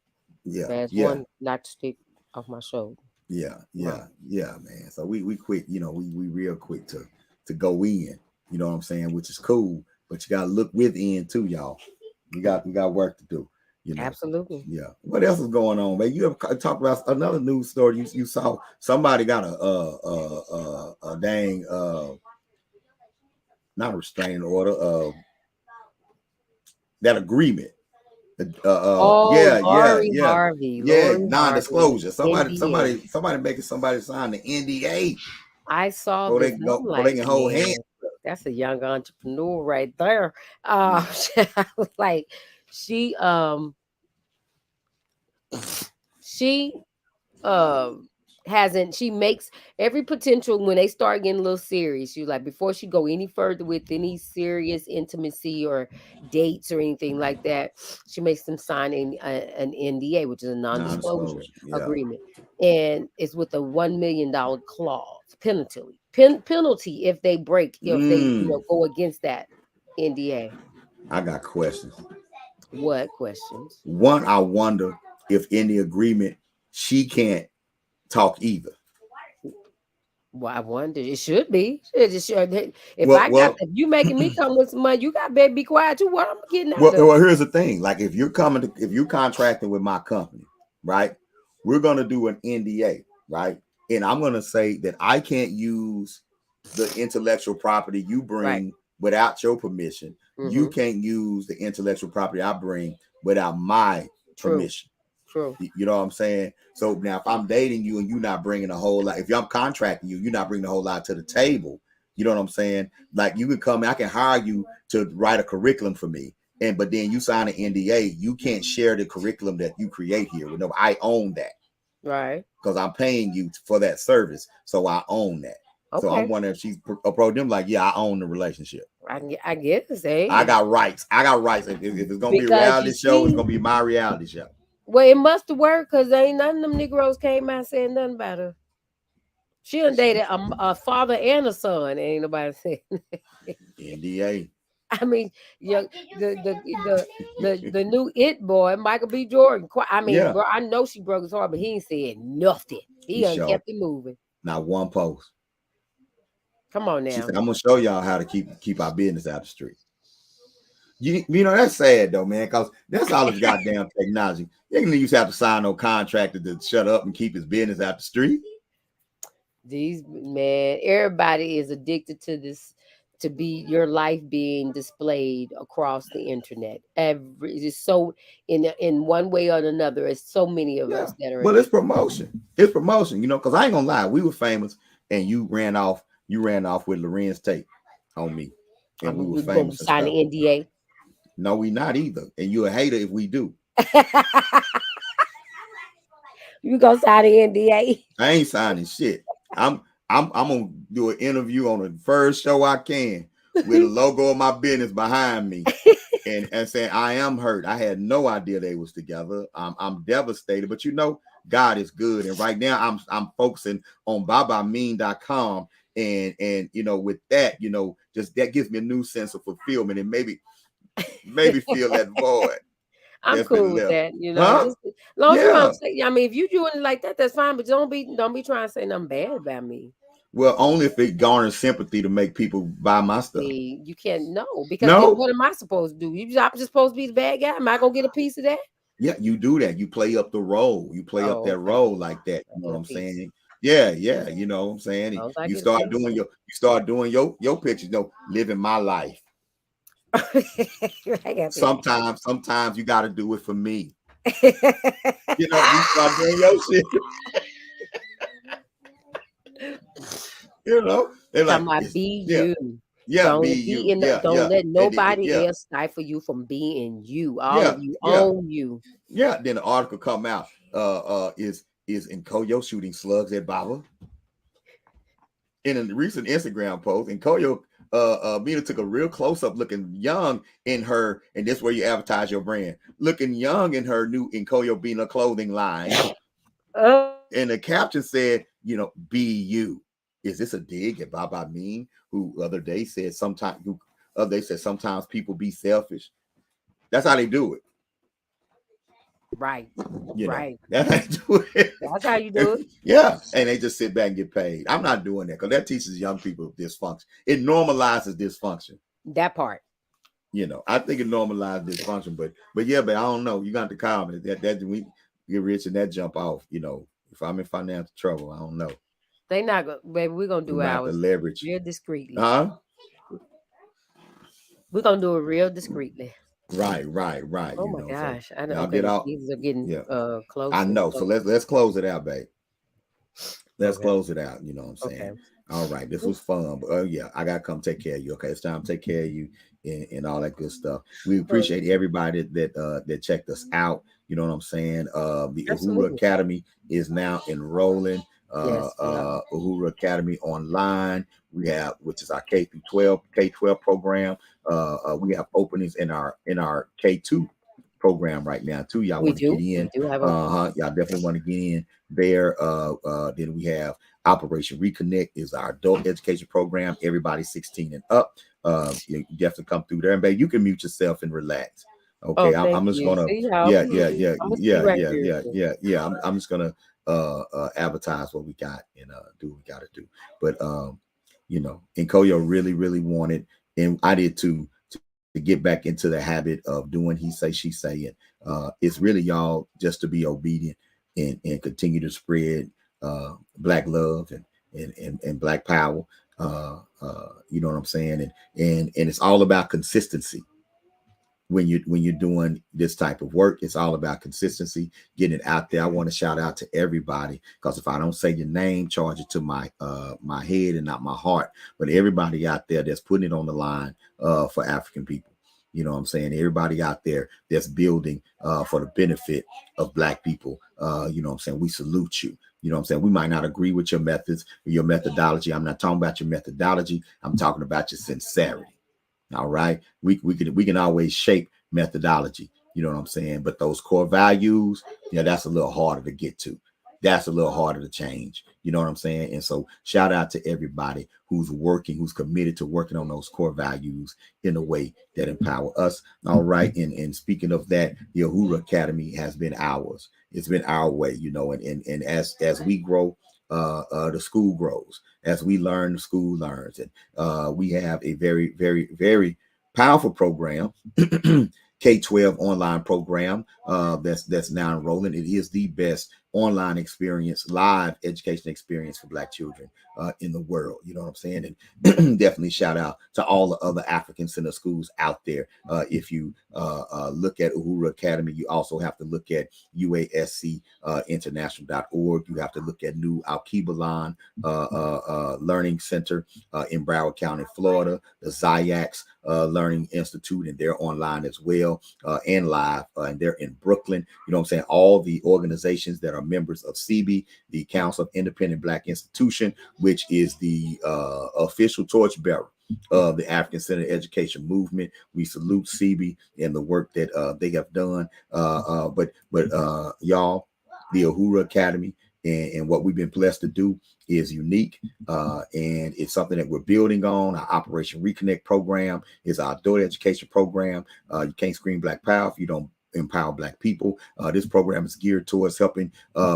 Yeah,
Last
yeah,
one not to stick off my shoulder. Come on.
yeah, man. So we quick, we real quick to go in, you know what I'm saying, which is cool, but you gotta look within too, y'all. We got work to do, you know.
Absolutely.
Yeah. What else is going on, man? You ever talk about another news story you saw somebody got a dang not a restraining order, that agreement.
Oh,
Yeah,
Lori Harvey,
non-disclosure.
NDA.
Somebody making somebody sign the NDA
I saw
before they
this
can
and
go,
I'm
before they
like,
can hold hands.
man, that's a young entrepreneur right there.
Yeah.
I was like, she she um hasn't she makes every potential when they start getting a little serious. She was like, before she go any further with any serious intimacy or dates or anything like that, she makes them sign an NDA, which is a non-disclosure
Non-disclosure. Yeah.
agreement, and it's with a $1 million clause penalty if they
Mm,
go against that NDA.
I got questions.
What questions?
One, I wonder if in the agreement she can't talk either.
Well, I wonder. It should be. It should.
Well, well,
If you making me come with some money, you got to be quiet too. What I'm getting out of?
well. Here's the thing. Like, if you're contracting with my company, right? We're gonna do an NDA, right? and I'm gonna say that I can't use the intellectual property you
Right.
bring without your permission. You can't use the intellectual property I bring without my
True.
permission.
True.
You know what I'm saying? So now, if I'm dating you and you're not bringing a whole lot, if I'm contracting you, you're not bringing a whole lot to the table. You know what I'm saying? Like you can come, I can hire you to write a curriculum for me, but then you sign an NDA. You can't share the curriculum that you create here. No, I own that.
Right.
Because I'm paying you for that service, so I own that. Okay. So I'm wondering if she's approached them like, yeah, I own the relationship.
I guess, hey.
I got rights. If it's gonna be a reality show, it's gonna be my reality show.
Well, it must have worked because ain't none of them Negroes came out saying nothing about her. She done dated a father and a son. Ain't nobody saying
NDA.
I mean, the new It boy, Michael B. Jordan. I mean, bro, I know she broke his heart, but he ain't said nothing. He done kept it moving.
Not one post.
Come on now.
She said, I'm gonna show y'all how to keep our business out the street. You know, that's sad though, man, because that's all this goddamn technology. You didn't used to have to sign no contractor to shut up and keep his business out the street.
Everybody is addicted to this, to be your life being displayed across the internet. It's so in one way or another. It's so many of us that are.
Well, it's promotion. It's promotion, you know, because I ain't gonna lie, we were famous, and you ran off with Lorenz tape on me, and we were famous.
Sign an NDA.
No, we not either, and you a hater if we do.
You gonna sign an NDA?
I ain't signing shit. I'm gonna do an interview on the first show I can with a logo of my business behind me, and saying I am hurt. I had no idea they was together. I'm devastated, but you know, God is good, and right now I'm focusing on babamean.com, and you know, with that, you know, just that gives me a new sense of fulfillment, and maybe feel that void.
I'm cool with that, you know. Just, as long as you don't say, I mean, if you doing it like that, that's fine. But don't be trying to say nothing bad about me.
Well, only if it garners sympathy to make people buy my stuff.
See, you can't because then what am I supposed to do? I'm just supposed to be the bad guy. Am I gonna get a piece of that?
Yeah, you do that. You play up the role. You play up that role like that. You know what I'm saying? Yeah. You know what I'm saying? You start doing your pictures. You know, living my life. Sometimes you got to do it for me. You know, you start doing your shit. You know, they're like,
be you.
Yeah, be you.
Don't let nobody else stifle you from being you. All of you own you.
Yeah. Then the article come out. Is Nkoyo shooting slugs at Baba? In a recent Instagram post, Nkoyo Binah took a real close-up looking young in her, and this is where you advertise your brand, looking young in her new Nkoyo Binah clothing line. And the caption said, you know, be you. Is this a dig at Baba Amin, who other day said sometimes people be selfish? That's how they do it.
Right.
Right. That's how you do it.
That's how you do it.
Yeah. And they just sit back and get paid. I'm not doing that because that teaches young people dysfunction. It normalizes dysfunction.
That part.
You know, I think it normalizes dysfunction, but I don't know. You got to call me. That we get rich and that jump off. You know, if I'm in financial trouble, I don't know.
They not gonna, baby. We're gonna do ours
leverage
real discreetly.
We're
gonna do it real discreetly.
Right.
Oh my gosh! I know. These are getting close.
I know. So let's close it out, babe. Let's close it out. You know what I'm saying? Okay. All right. This was fun, but I gotta come take care of you. Okay, it's time to take care of you and all that good stuff. We appreciate everybody that checked us out. You know what I'm saying? The Uhuru Academy is now enrolling. Uhuru Academy online. We have, which is our K-12 program. We have openings in our K2 program right now too. Y'all want to get in? Y'all definitely want to get in there. Then we have Operation Reconnect is our adult education program. Everybody 16 and up. You definitely come through there, and babe, you can mute yourself and relax. Okay, I'm just gonna I'm just gonna advertise what we got and do what we got to do. But you know, Nkoyo really wanted, and I did too, to get back into the habit of doing he say she say it. It's really y'all just to be obedient and continue to spread black love and black power. You know what I'm saying? And it's all about consistency. When you're doing this type of work, it's all about consistency, getting it out there. I want to shout out to everybody, because if I don't say your name, charge it to my head and not my heart. But everybody out there that's putting it on the line for African people. You know what I'm saying? Everybody out there that's building for the benefit of black people. You know what I'm saying? We salute you. You know what I'm saying? We might not agree with your methods, your methodology. I'm not talking about your methodology. I'm talking about your sincerity. All right. We can always shape methodology. You know what I'm saying? But those core values, that's a little harder to get to. That's a little harder to change. You know what I'm saying? And so shout out to everybody who's working, who's committed to working on those core values in a way that empower us. All right. And speaking of that, the Uhuru Academy has been ours. It's been our way, and as we grow, the school grows. As we learn, the school learns. And we have a very, very, very powerful program, K-12 online program that's now enrolling. It is the best online experience, live education experience for Black children in the world. You know what I'm saying? And definitely shout out to all the other African Center schools out there. If you look at Uhuru Academy, you also have to look at UASC international.org. You have to look at New Alkebalan Learning Center in Broward County, Florida, the Ziax Learning Institute, and they're online as well and live, and they're in Brooklyn. You know what I'm saying? All the organizations that are members of CB, the Council of Independent Black Institution, which is the official torchbearer of the African Center Education Movement. We salute CB and the work that they have done. But y'all, the Uhuru Academy and what we've been blessed to do is unique, and it's something that we're building on. Our Operation Reconnect program is our adult education program. You can't scream Black Power if you don't empower Black people. This program is geared towards helping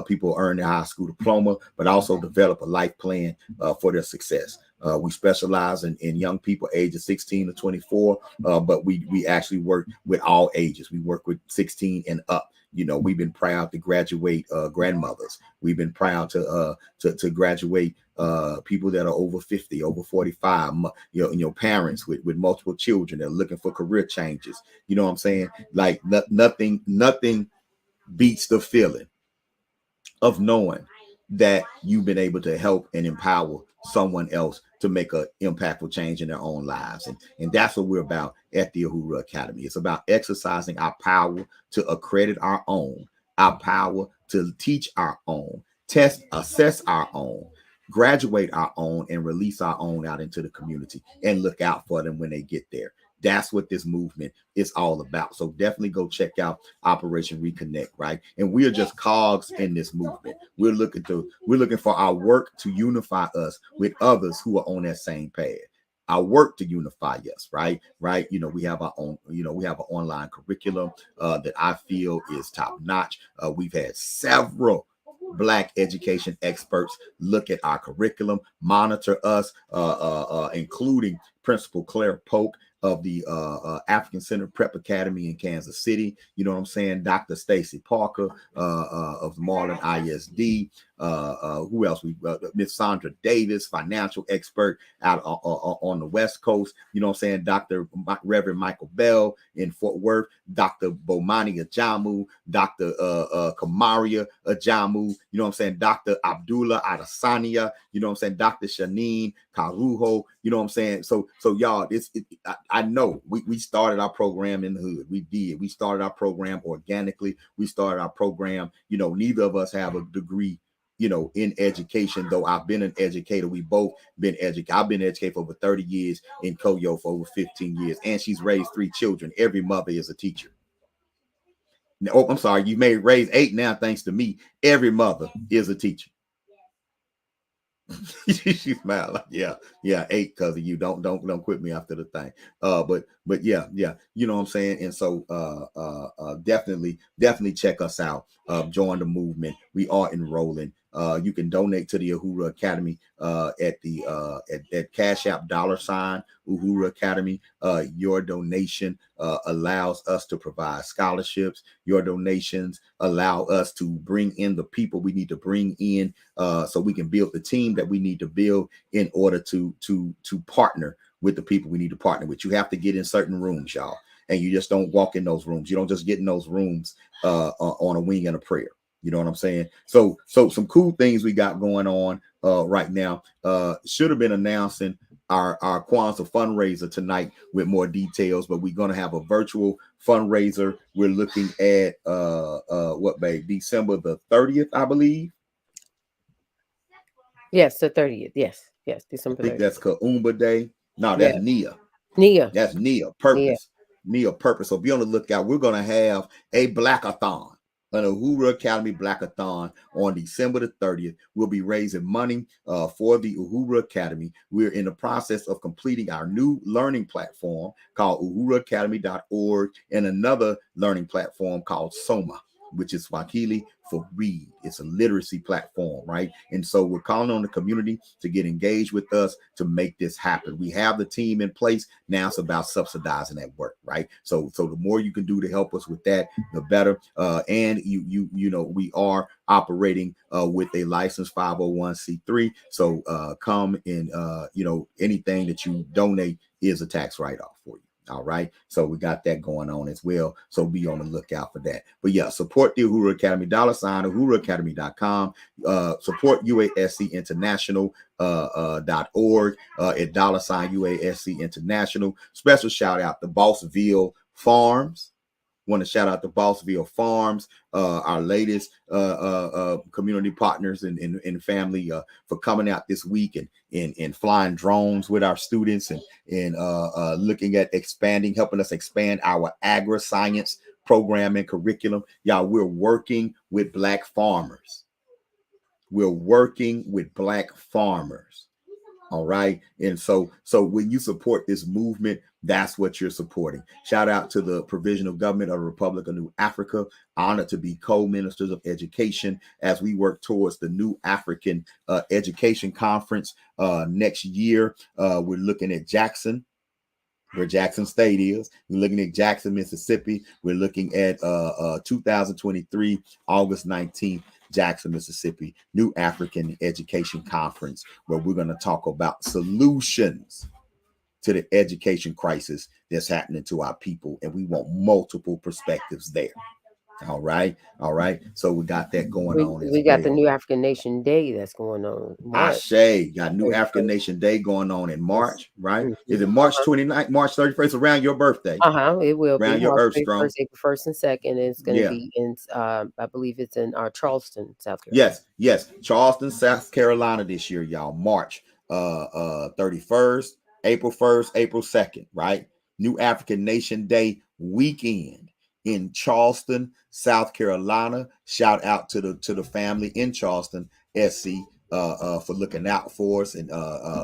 people earn their high school diploma, but also develop a life plan for their success. We specialize in young people ages 16 to 24, but we actually work with all ages. We work with 16 and up. We've been proud to graduate grandmothers. We've been proud to graduate people that are over 50, over 45, parents with multiple children that are looking for career changes. You know what I'm saying? Like nothing beats the feeling of knowing that you've been able to help and empower someone else to make an impactful change in their own lives. And that's what we're about at the Uhuru Academy. It's about exercising our power to accredit our own, our power to teach our own, test, assess our own, graduate our own, and release our own out into the community and look out for them when they get there. That's what this movement is all about. So definitely go check out Operation Reconnect, right? And we are just cogs in this movement. We're looking for our work to unify us with others who are on that same path. Our work to unify us, right? We have our own, we have an online curriculum that I feel is top notch. We've had several Black education experts look at our curriculum, monitor us, including Principal Claire Polk of the African Center Prep Academy in Kansas City. You know what I'm saying? Dr. Stacy Parker of Marlin ISD. Who else? Miss Sandra Davis, financial expert out on the West Coast. You know what I'm saying? Dr. Reverend Michael Bell in Fort Worth. Dr. Bomani Ajamu. Dr. Kamaria Ajamu. You know what I'm saying? Dr. Abdullah Adesanya. You know what I'm saying? Dr. Shanine Karuho. You know what I'm saying? So y'all, I know we started our program in the hood. We did. We started our program organically. We started our program. Neither of us have a degree, in education, though I've been an educator. We both been educated. I've been educated for over 30 years, in Nkoyo for over 15 years. And she's raised 3 children. Every mother is a teacher. Oh, I'm sorry. You may raise 8 now, thanks to me. Every mother is a teacher. She smiled like, yeah, 8 because of you. Don't quit me after the thing. But yeah, you know what I'm saying. And so definitely check us out. Join the movement. We are enrolling. You can donate to the Uhuru Academy at the at Cash App $ Uhuru Academy. Your donation allows us to provide scholarships. Your donations allow us to bring in the people we need to bring in, so we can build the team that we need to build in order to partner with the people we need to partner with. You have to get in certain rooms, y'all, and you just don't walk in those rooms. You don't just get in those rooms on a wing and a prayer. You know what I'm saying? So some cool things we got going on right now. Should have been announcing our Kwanzaa fundraiser tonight with more details, but we're gonna have a virtual fundraiser. We're looking at what, babe, December the 30th, I believe.
Yes, the 30th. Yes,
I
December
think
30th.
that's Kaumba Day. No,
Yeah,
that's Nia.
Nia,
That's Nia
Nia.
Purpose. Nia Purpose. So be on the lookout. We're gonna have a blackathon, an Uhuru Academy blackathon on December the 30th. We'll be raising money for the Uhuru Academy. We're in the process of completing our new learning platform called uhuruacademy.org and another learning platform called Soma, which is Swahili for read. It's a literacy platform, right? And so we're calling on the community to get engaged with us to make this happen. We have the team in place. Now it's about subsidizing that work, right? So the more you can do to help us with that, the better. And you know, we are operating with a licensed 501c3. So come and you know, anything that you donate is a tax write-off for you. All right. So we got that going on as well. So be on the lookout for that. But yeah, support the Uhuru Academy, $uhuruacademy.com. Support UASC International .org at $UASC International. Special shout out to Bossville Farms. Want to shout out to Bossville Farms, our latest community partners and family for coming out this week and flying drones with our students and looking at expanding, helping us expand our agri-science program and curriculum. Y'all, we're working with Black farmers. We're working with Black farmers. All right. And so when you support this movement, that's what you're supporting. Shout out to the Provisional Government of the Republic of New Africa. Honored to be co-ministers of education as we work towards the New African Education Conference next year. We're looking at Jackson, where Jackson State is. We're looking at Jackson, Mississippi. We're looking at 2023, August 19th. Jackson, Mississippi, New African Education Conference, where we're going to talk about solutions to the education crisis that's happening to our people. And we want multiple perspectives there. All right. All right. So we got that going on as
We got the
well.
New African Nation Day that's going on in March.
Ashe, got New African Nation Day going on in March, right? Is it
Mm-hmm.
March 29th, March 31st, around your birthday?
It will be
Around your
March
Earth Strong.
31st, April 1st, and 2nd. It's going to
Yeah.
be in, I believe it's in Charleston, South Carolina.
Yes. Charleston, South Carolina this year, y'all. March 31st, April 1st, April 2nd, right? New African Nation Day weekend in Charleston, South Carolina. Shout out to the family in Charleston, SC, for looking out for us. And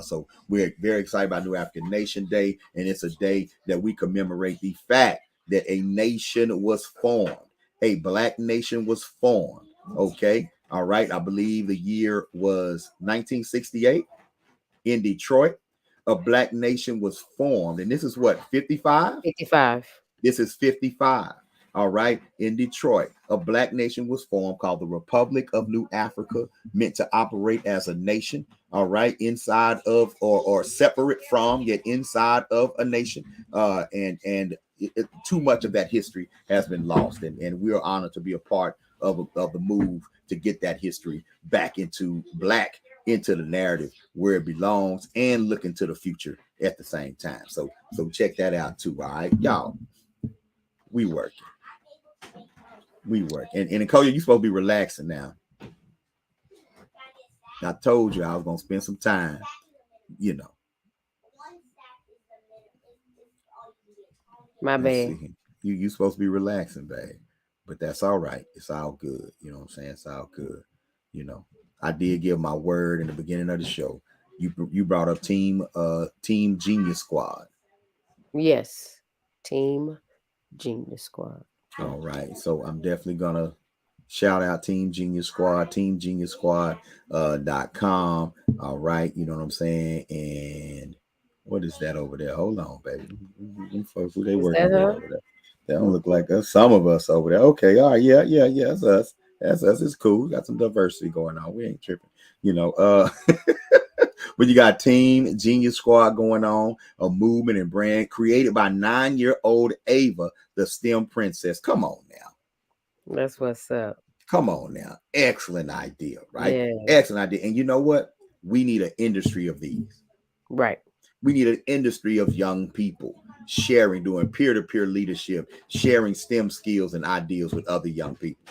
so we're very excited about New African Nation Day. And it's a day that we commemorate the fact that a nation was formed. A Black nation was formed. Okay. All right. I believe the year was 1968 in Detroit. A Black nation was formed. And this is what, 55?
55.
This is 55. All right. In Detroit, a Black nation was formed called the Republic of New Africa, meant to operate as a nation. All right. Inside of or separate from, yet inside of a nation. Too much of that history has been lost. And we are honored to be a part of the move to get that history back into Black, into the narrative where it belongs, and look into the future at the same time. So check that out too. All right, y'all. We work. And Nkoyo, you supposed to be relaxing now. I told you I was gonna spend some time, you know.
My bad.
You supposed to be relaxing, babe. But that's all right. It's all good. You know what I'm saying? It's all good. You know, I did give my word in the beginning of the show. You brought up team Genius Squad.
Yes. Team Genius Squad.
All right. So I'm definitely gonna Shout out Team Genius Squad, teamgeniussquad.com. All right, you know what I'm saying? And what is that over there? Hold on, baby. Who they
Is
working
that
with
her?
over there? They don't look like us. Some of us over there. Okay, all right, yeah. That's us. That's us. It's cool. We got some diversity going on. We ain't tripping. You know, but you got Team Genius Squad going on, a movement and brand created by 9-year-old Ava, the STEM princess. Come on now.
That's what's up.
Come on now. Excellent idea, right?
Yeah.
Excellent idea. And you know what? We need an industry of these.
Right.
We need an industry of young people sharing, doing peer-to-peer leadership, sharing STEM skills and ideas with other young people.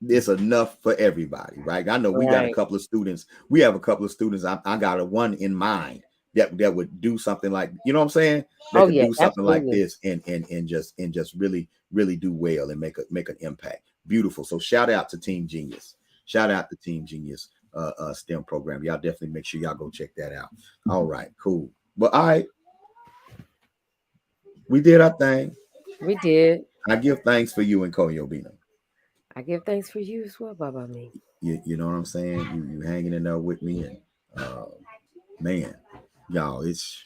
It's enough for everybody, right? I know we got a
Right.
couple of students. We have a couple of students. I got a one in mind that would do something like, you know what I'm saying? That
Oh
could
yeah,
do something like
absolutely.
this and just really do well and make an impact. Beautiful. So shout out to Team Genius. Shout out to Team Genius STEM program. Y'all definitely make sure y'all go check that out. All right, cool. But all right, we did our thing.
We did.
I give thanks for you and Nkoyo, Binah.
I give thanks for you as well, Baba me.
You know what I'm saying? You hanging in there with me, and uh, man, y'all, it's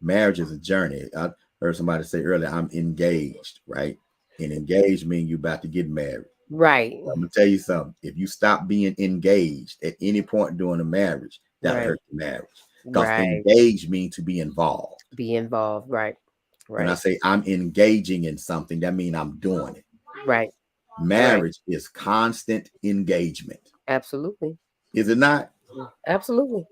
marriage is a journey. I heard somebody say earlier, I'm engaged, right? And engaged means you about to get married.
Right.
I'm gonna tell you something. If you stop being engaged at any point during a marriage, that'll
Right.
hurt the marriage. Because
Right.
engaged means to be involved.
Be involved. Right.
When I
Right.
say I'm engaging in something, that means I'm doing it.
Right. Right.
Marriage is constant engagement.
Absolutely.
Is it not?
Absolutely.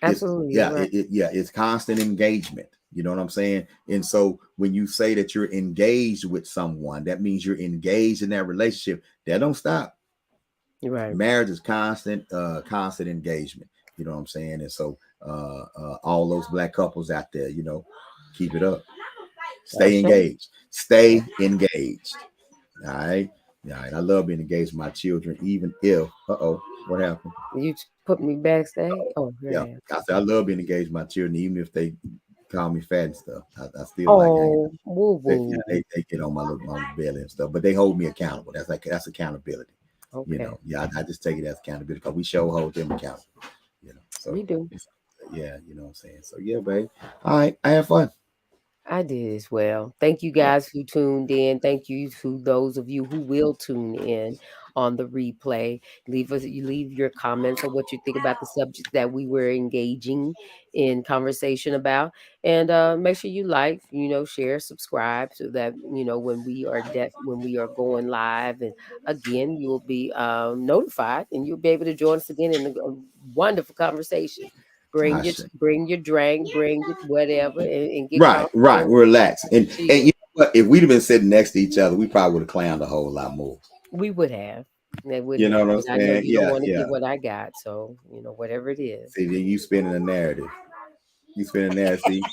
It's
Absolutely. You're
yeah,
right.
it's constant engagement. You know what I'm saying? And so when you say that you're engaged with someone, that means you're engaged in that relationship. That don't stop.
You're right.
Marriage is constant engagement. You know what I'm saying? And so all those black couples out there, you know, keep it up. Stay
Ashe.
engaged. Stay engaged. All right. All right. I love being engaged with my children, even if what happened?
You put me backstage. Oh,
Yeah.
yeah.
I said I love being engaged with my children, even if they call me fat and stuff. I still like hanging
Oh,
out.
woo
Yeah,
woo.
they get on my little on belly and stuff, but they hold me accountable. That's accountability. You
Okay.
know, yeah, I just take it as accountability because we show hold them accountable. You know, so
We do.
yeah, you know what I'm saying. So yeah, babe. All right, I have fun.
I did as well. Thank you
Uh,
guys who tuned in. Thank you to those of you who will tune in on the replay. You leave your comments on what you think about the subject that we were engaging in conversation about. And make sure you like, share, subscribe so that when when we are going live and again you will be notified and you'll be able to join us again in a wonderful conversation.
I should.
Bring your drink, bring your whatever, and get
Right.
comfortable
We're relaxed, and you
chill.
know what? If we'd have been sitting next to each other, we probably would have clowned a whole lot more.
We would have. They would
You know
have.
what I'm
But I know
saying?
you don't
Yeah,
want to
yeah.
get what I got. So, whatever it is.
See, then you spinning a narrative. You spinning a narrative. See,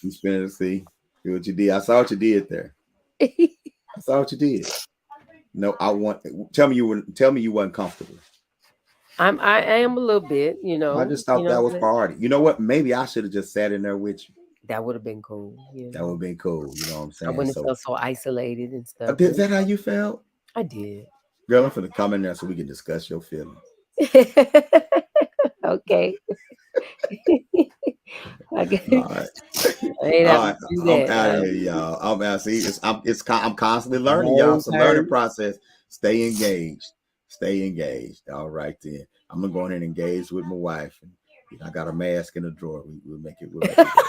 you spinning. See what you did. I saw what you did there. I saw what you did. No, I want. Tell me you weren't comfortable.
I am a little bit,
I just thought that
what I'm
was
saying?
priority. You know what? Maybe I should have just sat in there with you.
That would have been cool,
That would have been cool. You know what I'm
I
saying?
wouldn't have
So,
felt so isolated and stuff.
is that how you felt?
I did.
Girl, I'm finna come in there so we can discuss your feelings.
Okay. I guess
All right.
I ain't
All
have to
right.
do
I'm
that.
out of here, y'all. I'm out. See, I'm constantly
My
learning, y'all.
whole
It's a learning
turn.
process. Stay engaged. Stay engaged. All right, then. I'm gonna go in and engage with my wife. And, I got a mask in the drawer. We'll make it. We'll make it work.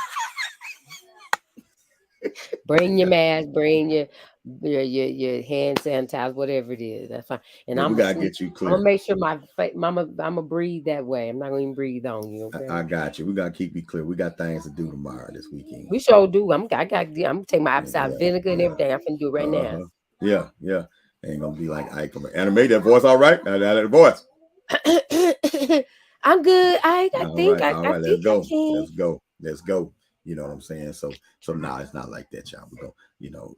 Bring your mask, bring your hand sanitizer, whatever it is. That's fine. And
Yeah,
I'm
we
gonna
gotta
sleep.
get you
I'm gonna
clear.
make sure I'm gonna breathe that way. I'm not gonna even breathe on you.
I
Okay.
got you. We gotta keep you clear. We got things to do tomorrow this weekend.
We sure do. I'm gonna take my apple cider
Yeah,
vinegar and
yeah.
everything. I'm finna do it right now.
Uh-huh. Yeah. Ain't gonna be like Ike. Animate that voice, all right? Now that voice.
I'm good.
All
I
right. Let's
think I
go.
can.
Let's go. You know what I'm saying? So nah, it's not like that, y'all. We go.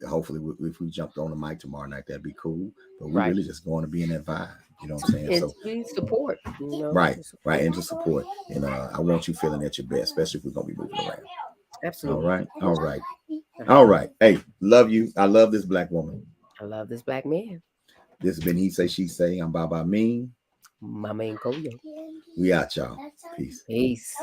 Hopefully, if we jumped on the mic tomorrow night, that'd be cool. But we
Right.
really just going to be in that vibe. You know what I'm saying?
And
So
to be support,
right,
to
right,
support.
and to support. And I want you feeling at your best, especially if we're gonna be moving around. All
Absolutely.
right, all right,
All
all
right.
right. Hey, love you. I love this black woman.
I love this black man.
This has been He Say, She Say. I'm Baba Amin.
Mama Nkoyo.
We out, y'all. Peace.
Peace.